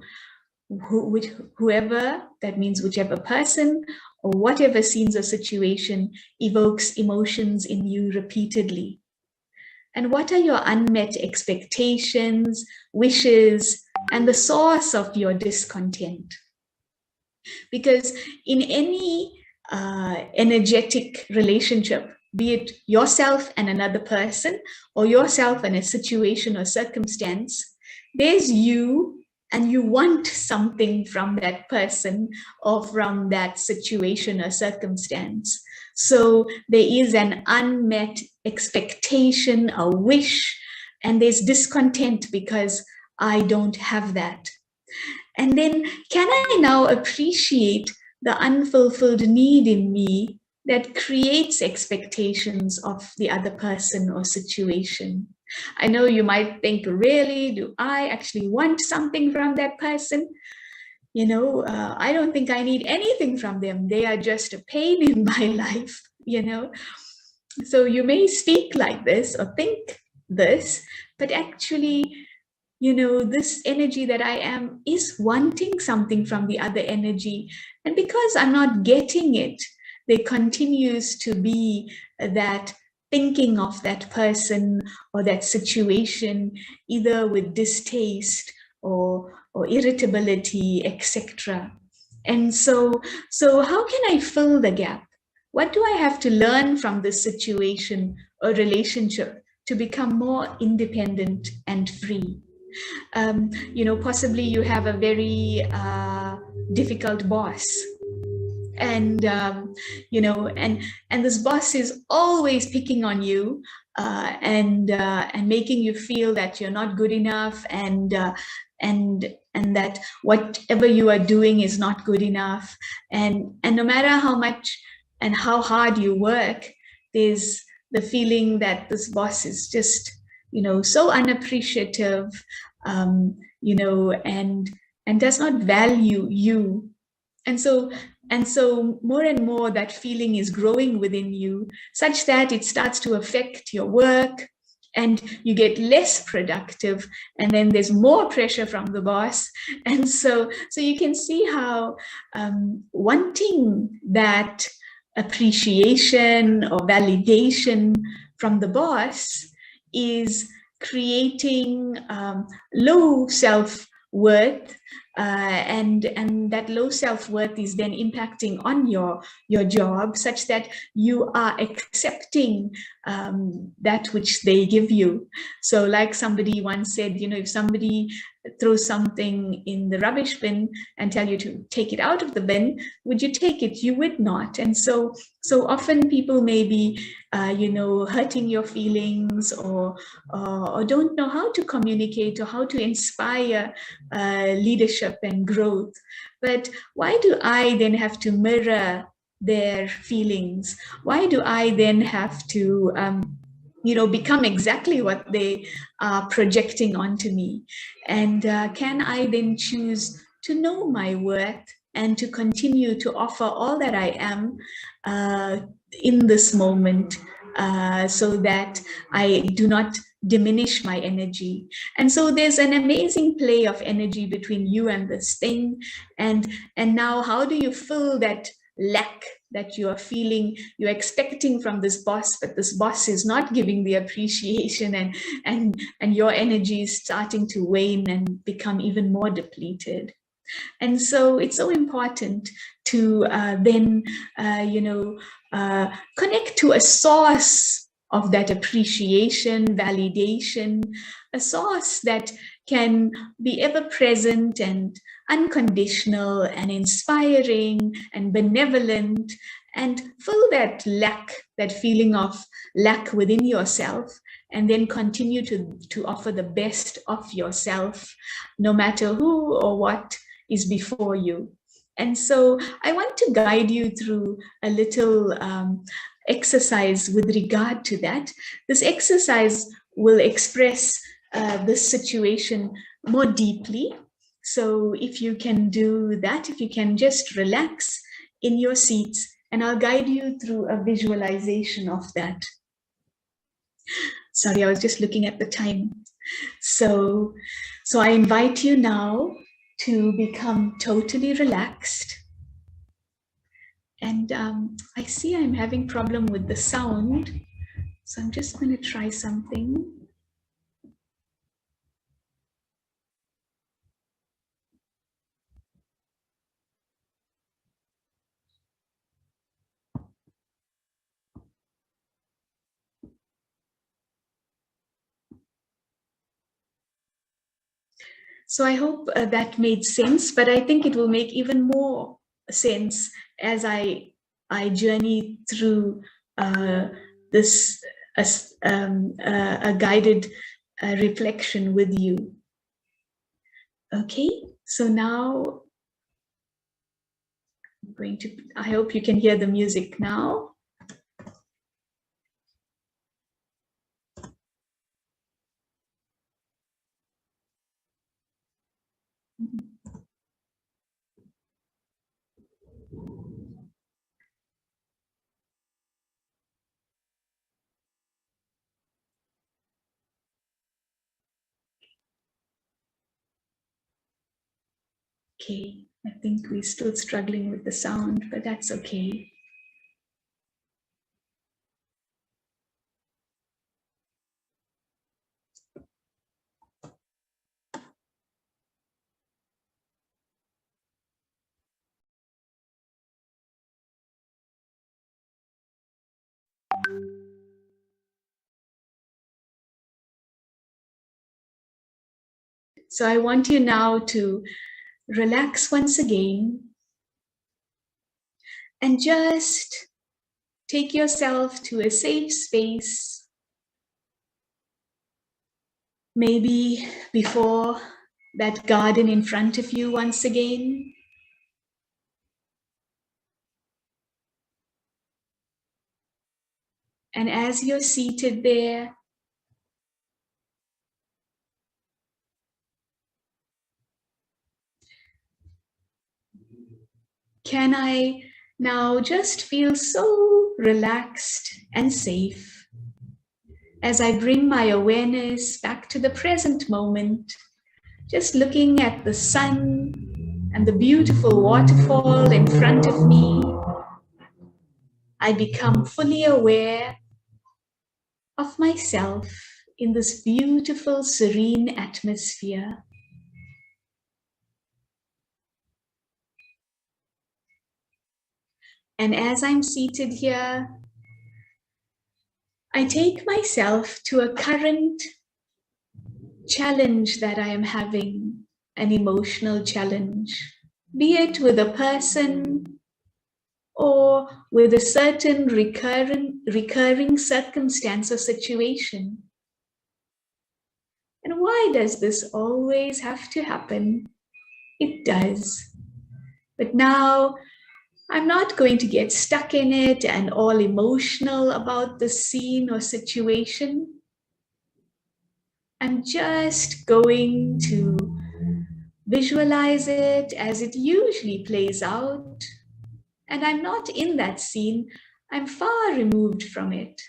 A: whoever, that means whichever person or whatever scenes or situation evokes emotions in you repeatedly. And what are your unmet expectations, wishes, and the source of your discontent? Because in any energetic relationship, be it yourself and another person, or yourself and a situation or circumstance, there's you and you want something from that person or from that situation or circumstance. So there is an unmet expectation, a wish, and there's discontent because I don't have that. And then, can I now appreciate the unfulfilled need in me that creates expectations of the other person or situation? I know you might think, really, do I actually want something from that person? I don't think I need anything from them. They are just a pain in my life, So you may speak like this or think this, but actually, this energy that I am is wanting something from the other energy. And because I'm not getting it, there continues to be that thinking of that person or that situation, either with distaste or irritability, etc. And so how can I fill the gap? What do I have to learn from this situation or relationship to become more independent and free? Possibly you have a very difficult boss, and and this boss is always picking on you and making you feel that you're not good enough, and that whatever you are doing is not good enough, and no matter how much and how hard you work, there's the feeling that this boss is just so unappreciative, and does not value you. And so more and more that feeling is growing within you, such that it starts to affect your work, and you get less productive, and then there's more pressure from the boss. And so you can see how wanting that appreciation or validation from the boss is creating low self-worth, and that low self-worth is then impacting on your job, such that you are accepting that which they give you. So like somebody once said, if somebody throw something in the rubbish bin and tell you to take it out of the bin, would you take it? You would not. And so often people may be, hurting your feelings, or don't know how to communicate or how to inspire leadership and growth. But why do I then have to mirror their feelings? Why do I then have to become exactly what they are projecting onto me? And can I then choose to know my worth and to continue to offer all that I am in this moment, so that I do not diminish my energy? And so there's an amazing play of energy between you and this thing. And now, how do you fill that lack that you are feeling, you're expecting from this boss, but this boss is not giving the appreciation, and your energy is starting to wane and become even more depleted? And so it's so important to then connect to a source of that appreciation, validation, a source that can be ever present and unconditional and inspiring and benevolent, and fill that lack, that feeling of lack within yourself, and then continue to offer the best of yourself, no matter who or what is before you. And so I want to guide you through a little exercise with regard to that. This exercise will express this situation more deeply. So if you can do that, if you can just relax in your seats, and I'll guide you through a visualization of that. Sorry, I was just looking at the time. So I invite you now to become totally relaxed. And I see I'm having problem with the sound, so I'm just going to try something. So I hope that made sense, but I think it will make even more sense as I journey through this a guided reflection with you. Okay, so now I'm going to, I hope you can hear the music now. Okay, I think we're still struggling with the sound, but that's okay. So I want you now to relax once again and just take yourself to a safe space, maybe before that garden in front of you once again. And as you're seated there, can I now just feel so relaxed and safe as I bring my awareness back to the present moment, just looking at the sun and the beautiful waterfall in front of me. I become fully aware of myself in this beautiful, serene atmosphere. And as I'm seated here, I take myself to a current challenge that I am having, an emotional challenge, be it with a person or with a certain recurring circumstance or situation. And why does this always have to happen? It does. But now I'm not going to get stuck in it and all emotional about the scene or situation. I'm just going to visualize it as it usually plays out. And I'm not in that scene, I'm far removed from it.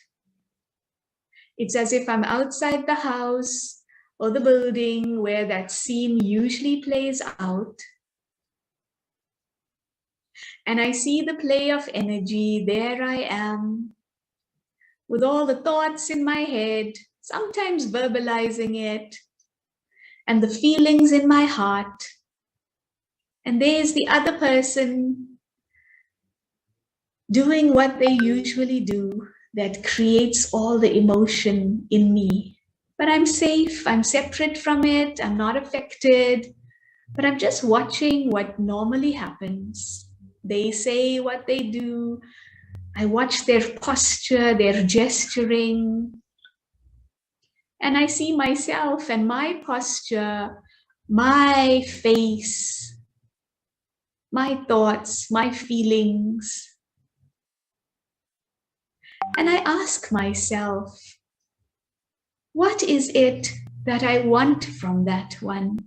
A: It's as if I'm outside the house or the building where that scene usually plays out. And I see the play of energy. There I am, with all the thoughts in my head, sometimes verbalizing it, and the feelings in my heart. And there's the other person doing what they usually do that creates all the emotion in me. But I'm safe, I'm separate from it, I'm not affected, but I'm just watching what normally happens. They say what they do, I watch their posture, their gesturing, and I see myself and my posture, my face, my thoughts, my feelings. And I ask myself, what is it that I want from that one?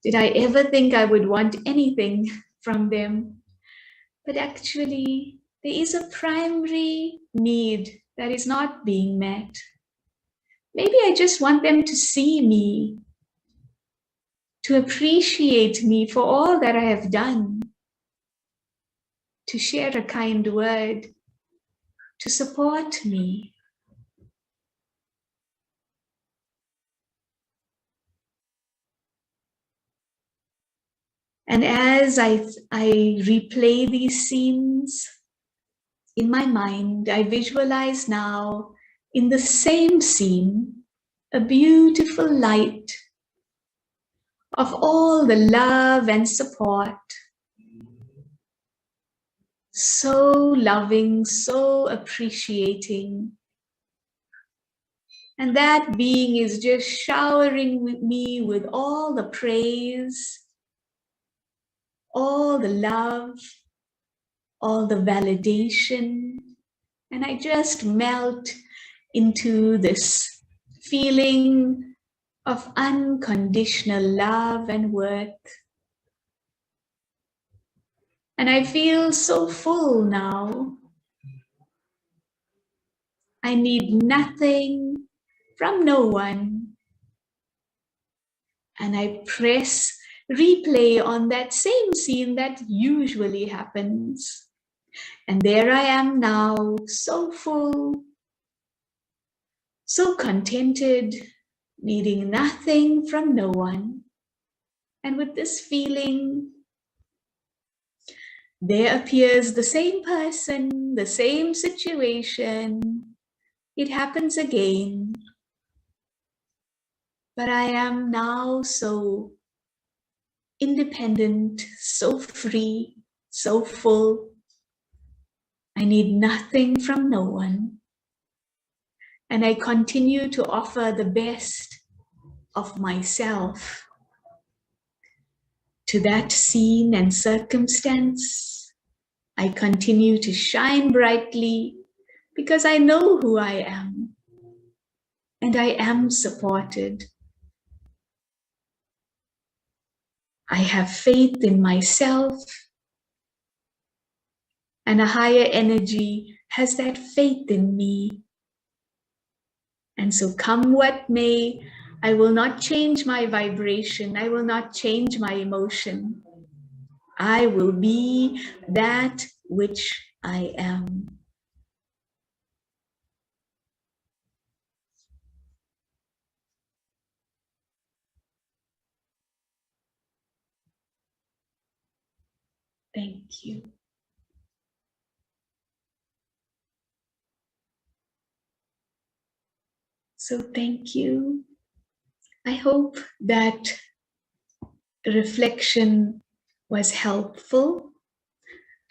A: Did I ever think I would want anything from them? But actually, there is a primary need that is not being met. Maybe I just want them to see me, to appreciate me for all that I have done, to share a kind word, to support me. And as I replay these scenes in my mind, I visualize now in the same scene a beautiful light of all the love and support. So loving, so appreciating. And that being is just showering me with all the praise, all the love, all the validation. And I just melt into this feeling of unconditional love and worth. And I feel so full now. I need nothing from no one. And I press replay on that same scene that usually happens. And there I am now, so full, so contented, needing nothing from no one. And with this feeling, there appears the same person, the same situation. It happens again. But I am now so independent, so free, so full. I need nothing from no one. And I continue to offer the best of myself to that scene and circumstance. I continue to shine brightly because I know who I am and I am supported. I have faith in myself, and a higher energy has that faith in me. And so come what may, I will not change my vibration. I will not change my emotion. I will be that which I am. Thank you. So thank you. I hope that reflection was helpful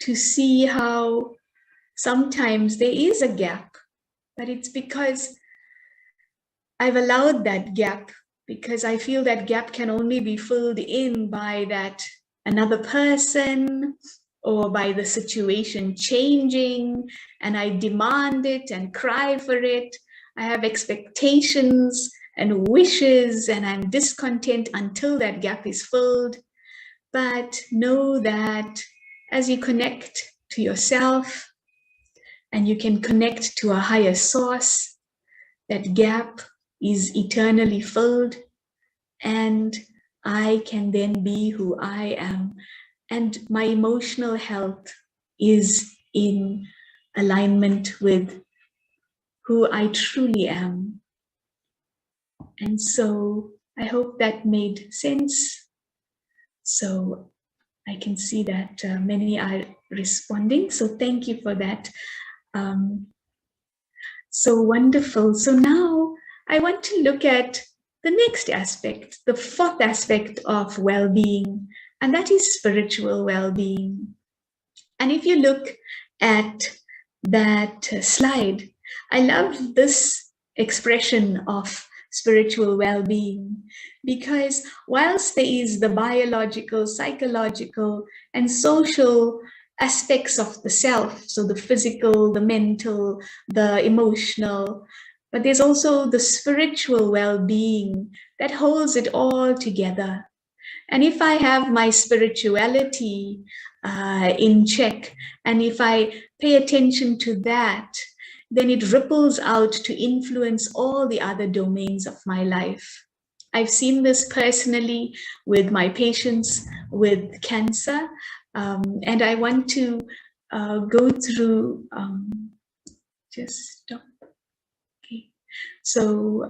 A: to see how sometimes there is a gap, but it's because I've allowed that gap, because I feel that gap can only be filled in by that another person or by the situation changing, and I demand it and cry for it. I have expectations and wishes, and I'm discontent until that gap is filled. But know that as you connect to yourself and you can connect to a higher source, that gap is eternally filled, and I can then be who I am. And my emotional health is in alignment with who I truly am. And so I hope that made sense. So I can see that many are responding. So thank you for that. So wonderful. So now I want to look at the next aspect, the fourth aspect of well-being, and that is spiritual well-being. And if you look at that slide, I love this expression of spiritual well-being, because whilst there is the biological, psychological, and social aspects of the self, so the physical, the mental, the emotional, but there's also the spiritual well-being that holds it all together. And if I have my spirituality in check, and if I pay attention to that, then it ripples out to influence all the other domains of my life. I've seen this personally with my patients with cancer, and I want to go through, just stop. Okay. So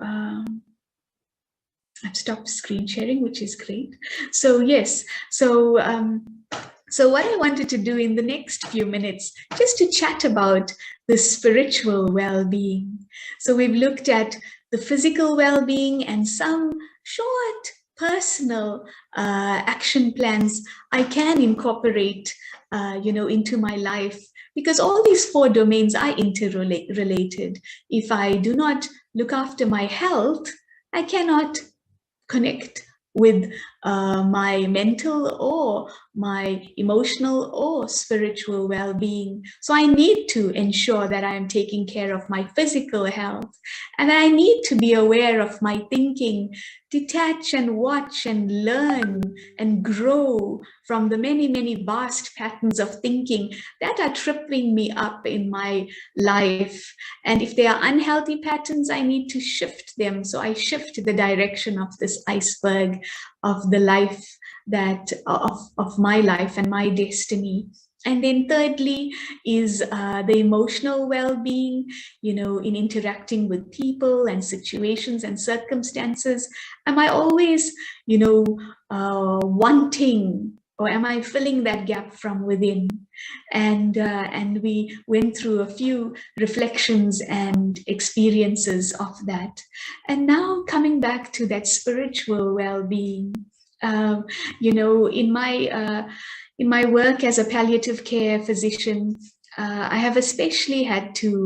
A: I've stopped screen sharing, which is great. So yes, so what I wanted to do in the next few minutes, just to chat about the spiritual well-being. So we've looked at the physical well-being and some short personal action plans I can incorporate, into my life, because all these four domains are interrelated. If I do not look after my health, I cannot connect with my mental or my emotional or spiritual well-being. So I need to ensure that I am taking care of my physical health, and I need to be aware of my thinking, detach and watch and learn and grow from the many, many vast patterns of thinking that are tripping me up in my life. And if they are unhealthy patterns, I need to shift them. So I shift the direction of this iceberg of the life that of my life and my destiny. And then thirdly is the emotional well-being, in interacting with people and situations and circumstances. Am I always, wanting, or am I filling that gap from within? And we went through a few reflections and experiences of that. And now coming back to that spiritual well-being, in my work as a palliative care physician, I have especially had to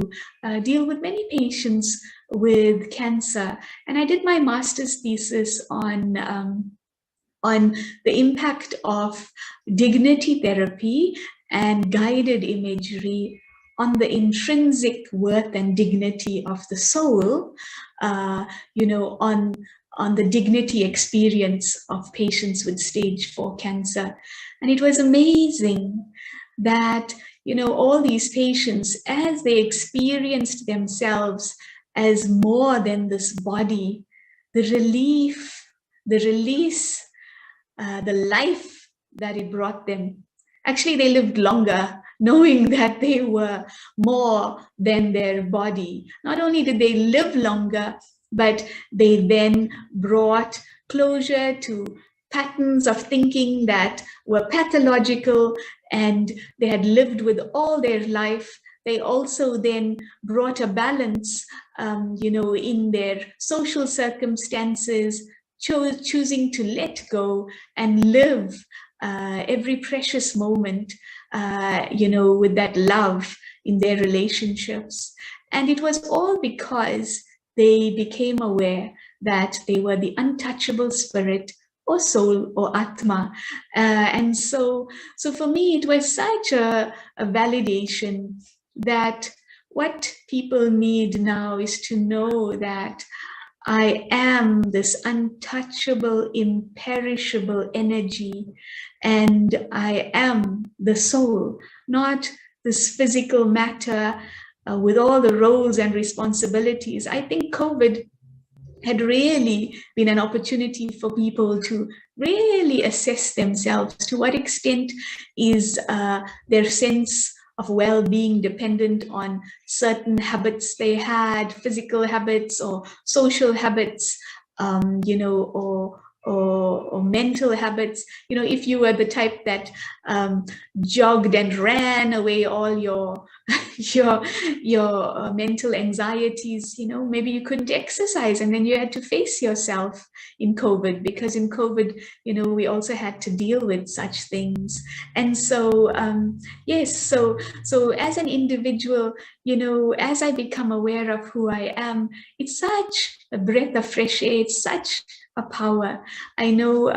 A: deal with many patients with cancer, and I did my master's thesis on the impact of dignity therapy and guided imagery on the intrinsic worth and dignity of the soul, on the dignity experience of patients with stage 4 cancer. And it was amazing that, all these patients, as they experienced themselves as more than this body, the relief, the release, the life that it brought them. Actually, they lived longer, knowing that they were more than their body. Not only did they live longer, but they then brought closure to patterns of thinking that were pathological, and they had lived with all their life they also then brought a balance, in their social circumstances, choosing to let go and live every precious moment, with that love in their relationships. And it was all because they became aware that they were the untouchable spirit or soul or atma. And so for me, it was such a validation that what people need now is to know that I am this untouchable, imperishable energy, and I am the soul, not this physical matter with all the roles and responsibilities. I think COVID had really been an opportunity for people to really assess themselves. To what extent is their sense of well-being dependent on certain habits they had, physical habits or social habits, or mental habits. If you were the type that jogged and ran away all your your mental anxieties, maybe you couldn't exercise, and then you had to face yourself in COVID, because in COVID, we also had to deal with such things. And so yes, so as an individual, as I become aware of who I am, it's such a breath of fresh air. It's such a power. I know,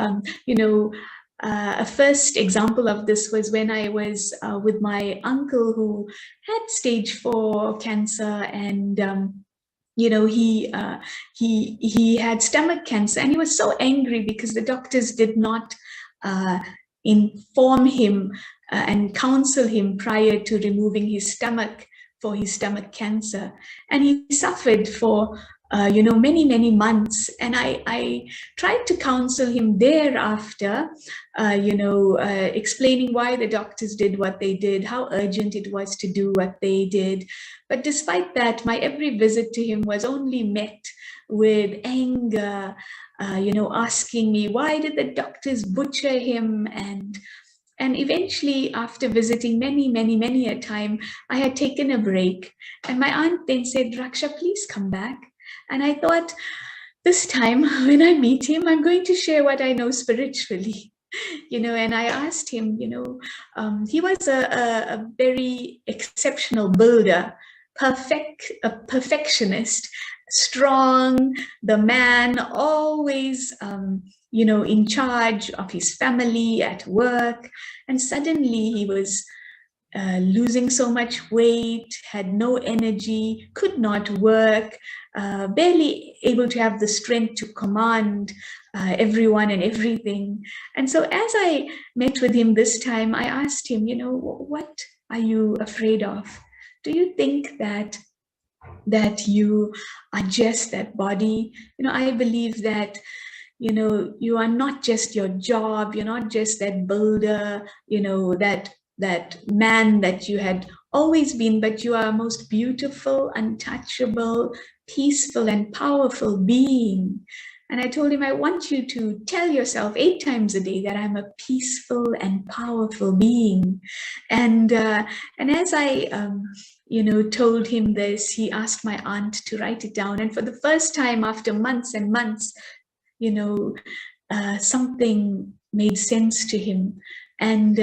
A: a first example of this was when I was with my uncle, who had stage 4 cancer, and he had stomach cancer, and he was so angry because the doctors did not inform him and counsel him prior to removing his stomach for his stomach cancer. And he suffered for many months, and I tried to counsel him thereafter, explaining why the doctors did what they did, how urgent it was to do what they did. But despite that, my every visit to him was only met with anger, asking me, why did the doctors butcher him? And eventually, after visiting many a time, I had taken a break. And my aunt then said, Raksha, please come back. And I thought, this time when I meet him, I'm going to share what I know spiritually. And I asked him, he was a very exceptional builder, a perfectionist, strong, the man, always, in charge of his family at work. And suddenly he was losing so much weight, had no energy, could not work, barely able to have the strength to command everyone and everything. And so as I met with him this time, I asked him, what are you afraid of? Do you think that you are just that body? I believe that you are not just your job, you're not just that builder, that man that you had always been, but you are a most beautiful, untouchable, peaceful, and powerful being. And I told him, I want you to tell yourself 8 times a day that I'm a peaceful and powerful being. And as I told him this, he asked my aunt to write it down. And for the first time after months and months, something made sense to him. And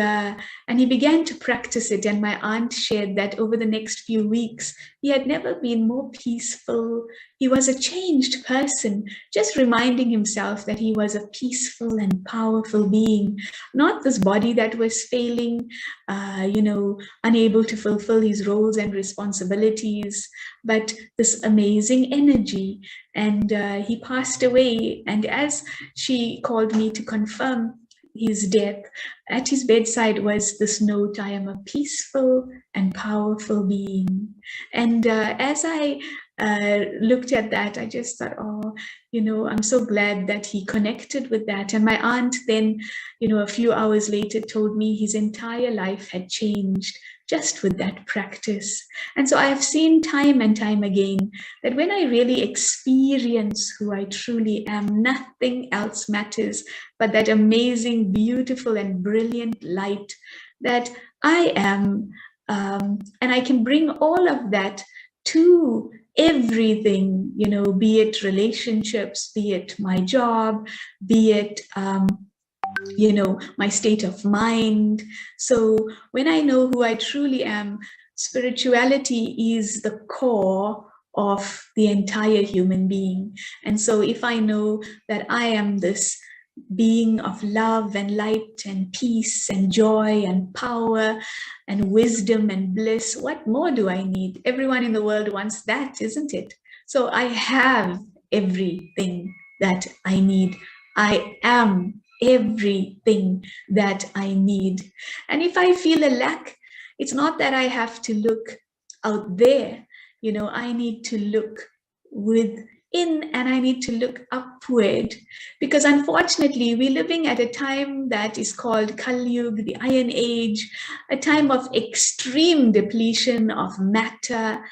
A: he began to practice it. And my aunt shared that over the next few weeks, he had never been more peaceful. He was a changed person, just reminding himself that he was a peaceful and powerful being, not this body that was failing, unable to fulfill his roles and responsibilities, but this amazing energy. And he passed away. And as she called me to confirm his death, at his bedside was this note, I am a peaceful and powerful being. And as I looked at that, I just thought, I'm so glad that he connected with that. And my aunt then, a few hours later told me his entire life had changed just with that practice. And so I have seen time and time again that when I really experience who I truly am, nothing else matters but that amazing, beautiful, and brilliant light that I am And I can bring all of that to everything, be it relationships, be it my job, be it my state of mind. So when I know who I truly am, spirituality is the core of the entire human being. And so if I know that I am this being of love and light and peace and joy and power and wisdom and bliss, what more do I need? Everyone in the world wants that, isn't it? So I have everything that I need. I am everything that I need. And if I feel a lack, it's not that I have to look out there. I need to look within, and I need to look upward, because unfortunately we're living at a time that is called Kali Yuga, the Iron Age, a time of extreme depletion of matter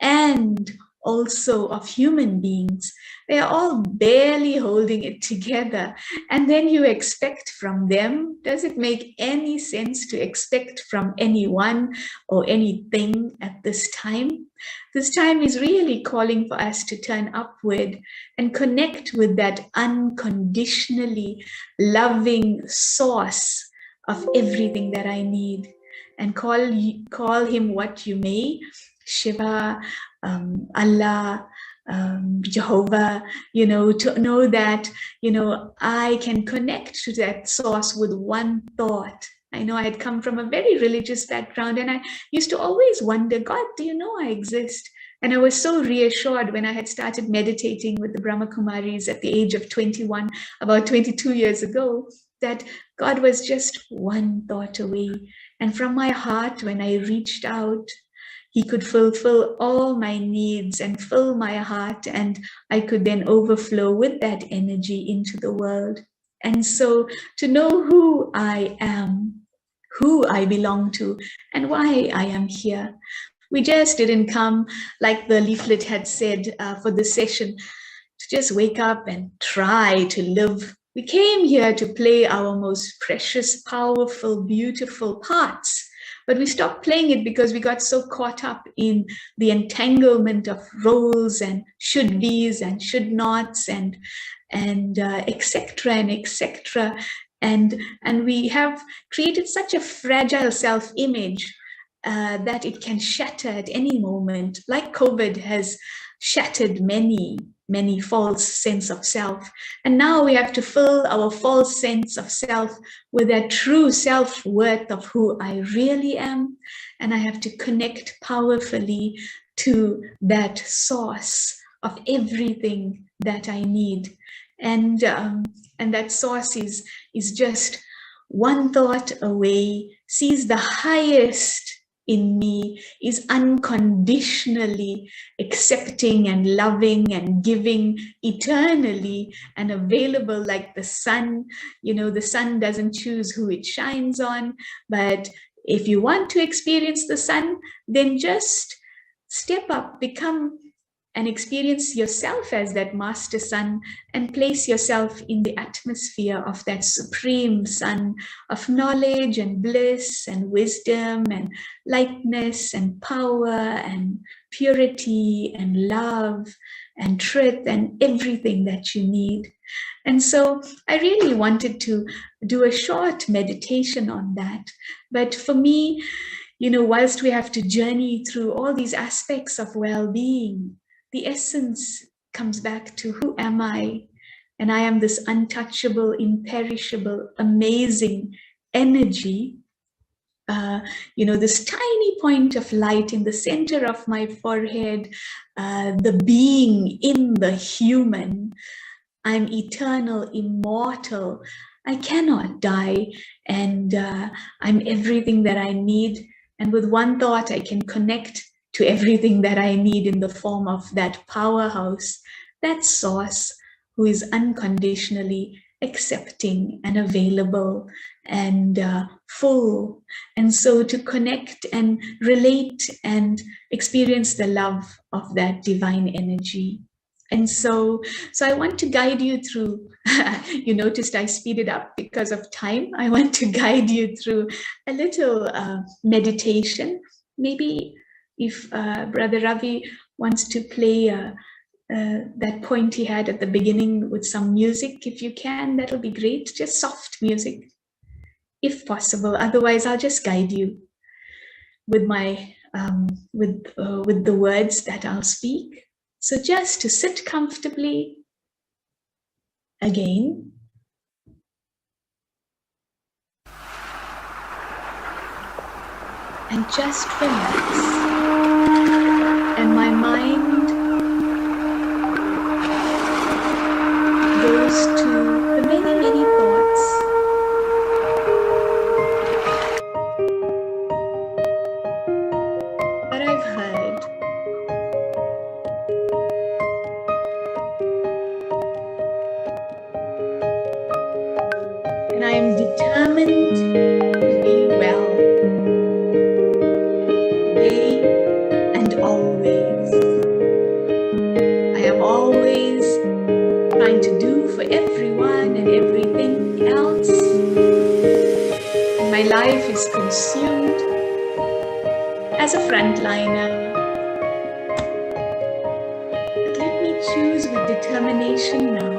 A: and also of human beings. They are all barely holding it together. And then you expect from them, does it make any sense to expect from anyone or anything at this time? This time is really calling for us to turn upward and connect with that unconditionally loving source of everything that I need, and call him what you may, Shiva, Allah, Jehovah, to know that, I can connect to that source with one thought. I know I had come from a very religious background, and I used to always wonder, God, do you know I exist? And I was so reassured when I had started meditating with the Brahma Kumaris at the age of 21, about 22 years ago, that God was just one thought away. And from my heart, when I reached out, he could fulfill all my needs and fill my heart, and I could then overflow with that energy into the world. And so to know who I am, who I belong to, and why I am here. We just didn't come, like the leaflet had said for this session, to just wake up and try to live. We came here to play our most precious, powerful, beautiful parts. But we stopped playing it because we got so caught up in the entanglement of roles and should be's and should nots and etc. and etc. And we have created such a fragile self-image that it can shatter at any moment, like COVID has shattered many false sense of self. And now we have to fill our false sense of self with that true self-worth of who I really am. And I have to connect powerfully to that source of everything that I need. And that source is just one thought away, sees the highest in me, is unconditionally accepting and loving and giving eternally and available like the sun. The sun doesn't choose who it shines on, but if you want to experience the sun, then just step up, become and experience yourself as that master sun, and place yourself in the atmosphere of that supreme sun of knowledge and bliss and wisdom and lightness and power and purity and love and truth and everything that you need. And so I really wanted to do a short meditation on that. But for me, whilst we have to journey through all these aspects of well-being, the essence comes back to who am I? And I am this untouchable, imperishable, amazing energy. This tiny point of light in the center of my forehead, the being in the human. I'm eternal, immortal. I cannot die. And I'm everything that I need. And with one thought, I can connect to everything that I need in the form of that powerhouse, that source who is unconditionally accepting and available and full. And so to connect and relate and experience the love of that divine energy. And so I want to guide you through, you noticed I speeded up because of time. I want to guide you through a little meditation maybe if Brother Ravi wants to play that point he had at the beginning with some music, if you can, that'll be great. Just soft music, if possible. Otherwise, I'll just guide you with my with the words that I'll speak. So just to sit comfortably again. And just relax. And my mind goes to the many, many thoughts that I've heard. And I am determined to be well. Today and always. I am always trying to do for everyone and everything else. My life is consumed as a frontliner. But let me choose with determination now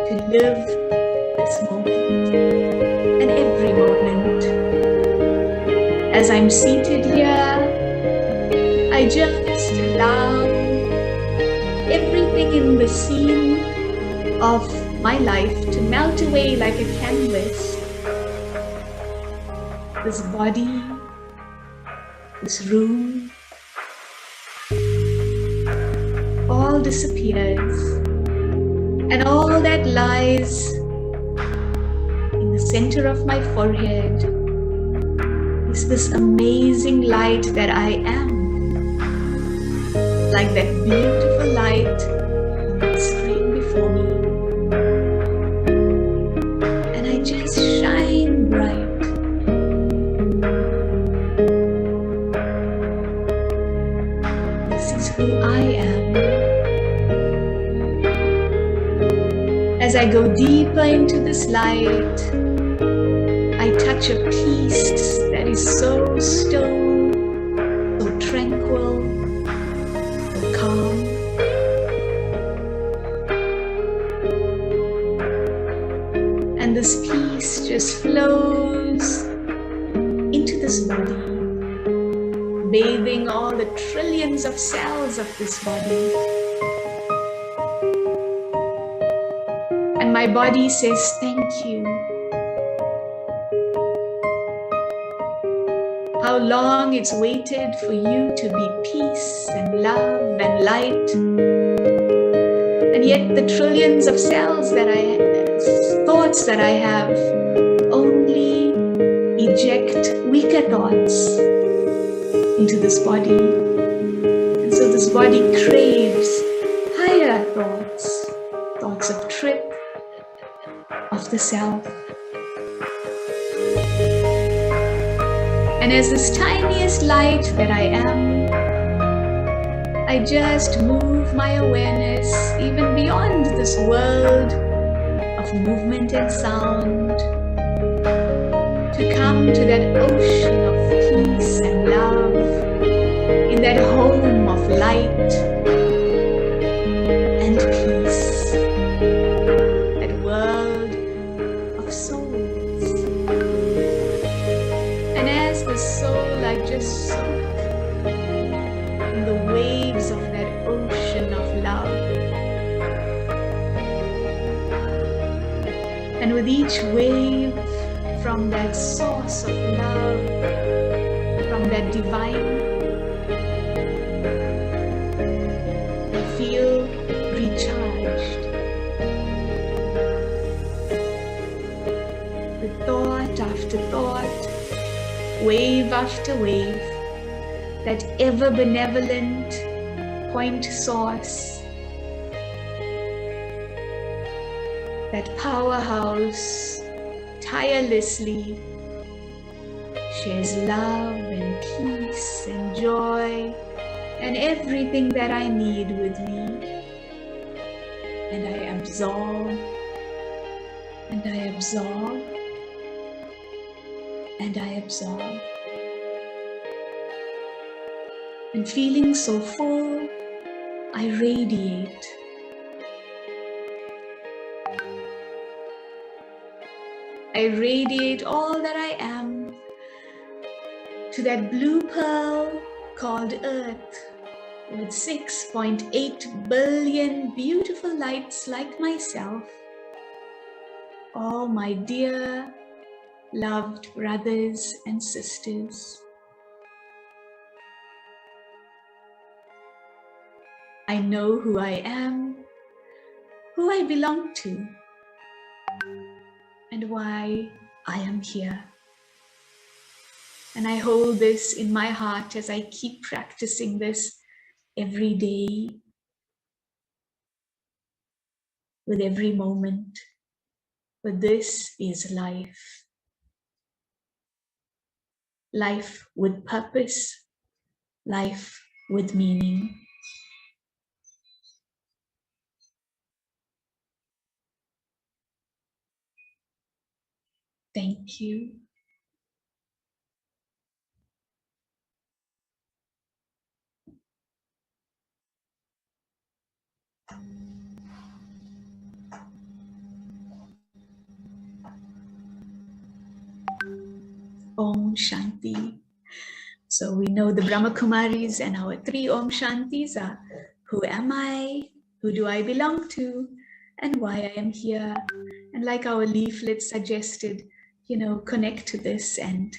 A: to live this moment and every moment. As I'm seated here, I just allow everything in the scene of my life to melt away like a canvas. This body, this room, all disappears, and all that lies in the center of my forehead is this amazing light that I am. Like that beautiful light on the screen before me. And I just shine bright. This is who I am. As I go deeper into this light, I touch a peace that is so still, so tranquil, calm. And this peace just flows into this body, bathing all the trillions of cells of this body. And my body says, thank you. How long it's waited for you to be peace and love and light. And yet the trillions of cells that thoughts that I have only eject weaker thoughts into this body. And so this body craves higher thoughts, thoughts of truth, of the self. And as this tiniest light that I am, I just move my awareness even beyond this world of movement and sound to come to that ocean of peace and love, in that home of light and peace, that world of souls. And as the soul, I just soak in the waves of that ocean of love. And with each wave from that source of love, from that divine, I feel recharged. With thought after thought, wave after wave, that ever benevolent point source, that powerhouse tirelessly shares love and peace and joy and everything that I need with me. And I absorb, and I absorb, and I absorb. And feeling so full, I radiate. I radiate all that I am to that blue pearl called Earth, with 6.8 billion beautiful lights like myself, all my dear, loved brothers and sisters. I know who I am, who I belong to, and why I am here. And I hold this in my heart as I keep practicing this every day, with every moment. But this is life. Life with purpose, life with meaning. Thank you. Om Shanti. So we know the Brahma Kumaris and our 3 Om Shantis are: who am I? Who do I belong to? And why I am here. And like our leaflet suggested, connect to this and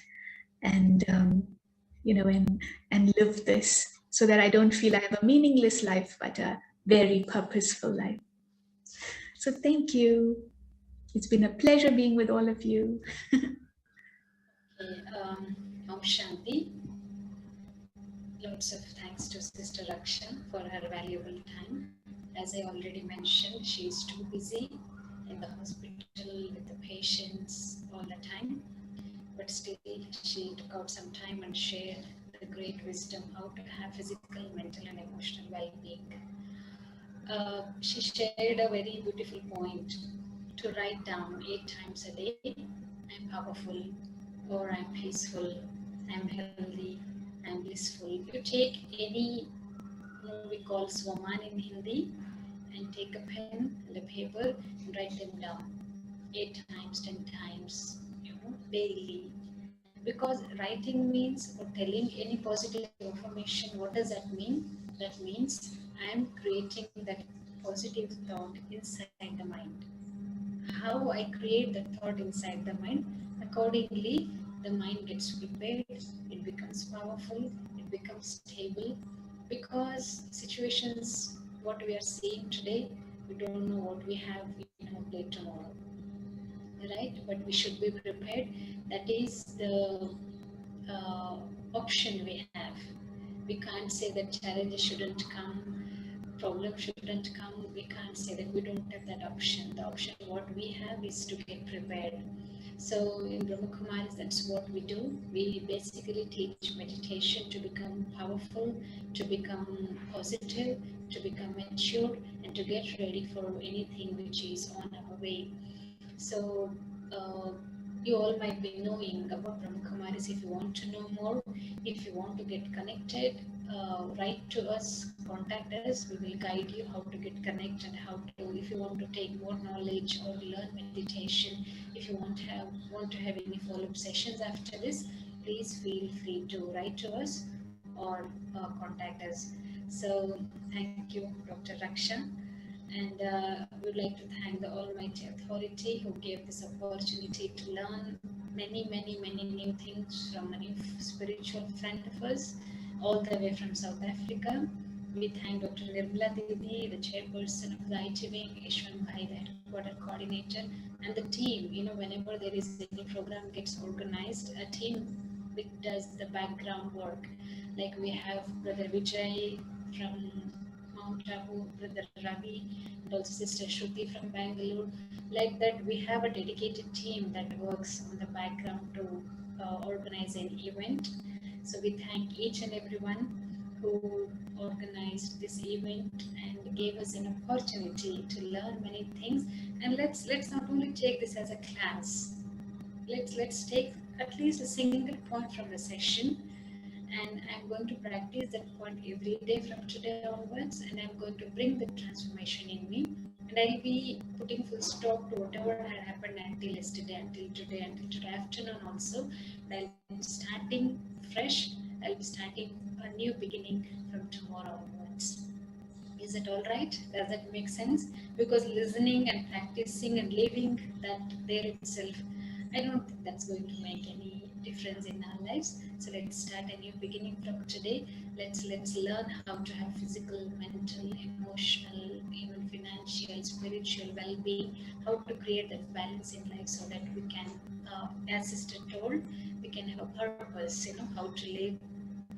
A: live this, so that I don't feel I have a meaningless life, but a very purposeful life. So thank you. It's been a pleasure being with all of you.
B: Om Shanti. Lots of thanks to Sister Raksha for her valuable time. As I already mentioned, she is too busy in the hospital with the patients all the time. But still, she took out some time and shared the great wisdom how to have physical, mental, and emotional well-being. She shared a very beautiful point to write down 8 times a day: I'm powerful, or I'm peaceful, I'm healthy, I'm blissful. You take any, we call Swaman in Hindi, and take a pen and a paper and write them down 8 times, 10 times, daily. Because writing means, or telling any positive information, what does that mean? That means I am creating that positive thought inside the mind. How I create the thought inside the mind, accordingly, the mind gets prepared, it becomes powerful, it becomes stable. Because situations, what we are seeing today, we don't know what we have in our plate tomorrow. Right? But we should be prepared. That is the option we have. We can't say that challenges shouldn't come, problems shouldn't come. We can't say that. We don't have that option. The option what we have is to get prepared. So in Brahma Kumaris, that's what we do. We basically teach meditation to become powerful, to become positive, to become mature, and to get ready for anything which is on our way. So you all might be knowing about Brahma Kumaris. If you want to know more, if you want to get connected, write to us, contact us. We will guide you how to get connected and how to. If you want to take more knowledge or learn meditation, if you want to have any follow-up sessions after this, please feel free to write to us or contact us. So thank you, Dr. Raksha. And we would like to thank the Almighty Authority who gave this opportunity to learn many, many, many new things from a new spiritual friend of us, all the way from South Africa. We thank Dr. Nirmala Didi, the chairperson of the IT wing, Ishwan Bhai, the headquarter coordinator, and the team. Whenever there is any program gets organized, a team which does the background work. Like we have Brother Vijay from Mount Abu, Brother Ravi, and also Sister Shruti from Bangalore. Like that, we have a dedicated team that works on the background to organize an event. So we thank each and everyone who organized this event and gave us an opportunity to learn many things. And let's not only take this as a class. Let's take at least a single point from the session, and I'm going to practice that point every day from today onwards, and I'm going to bring the transformation in me, and I'll be putting full stop to whatever had happened until yesterday, until today afternoon also. And I'll be starting fresh. I'll be starting a new beginning from tomorrow onwards. Is it all right? Does that make sense? Because listening and practicing and living that there itself, I don't think that's going to make any difference in our lives. So let's start a new beginning from today. Let's learn how to have physical, mental, emotional, even financial, spiritual well-being. How to create that balance in life so that we can, as Sister told, we can have a purpose. How to live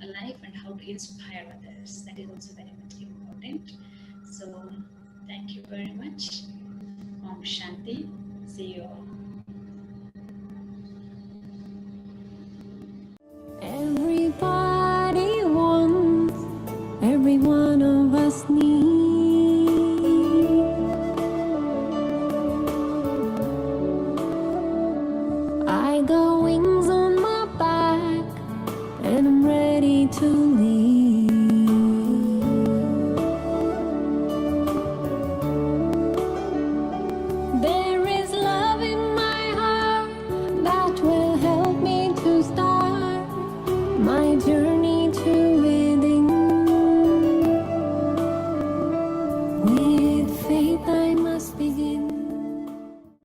B: a life and how to inspire others. That is also very much important. So, thank you very much. Om Shanti. See you all.
C: Everybody wants, every one of us needs. I got wings on my back, and I'm ready to leave.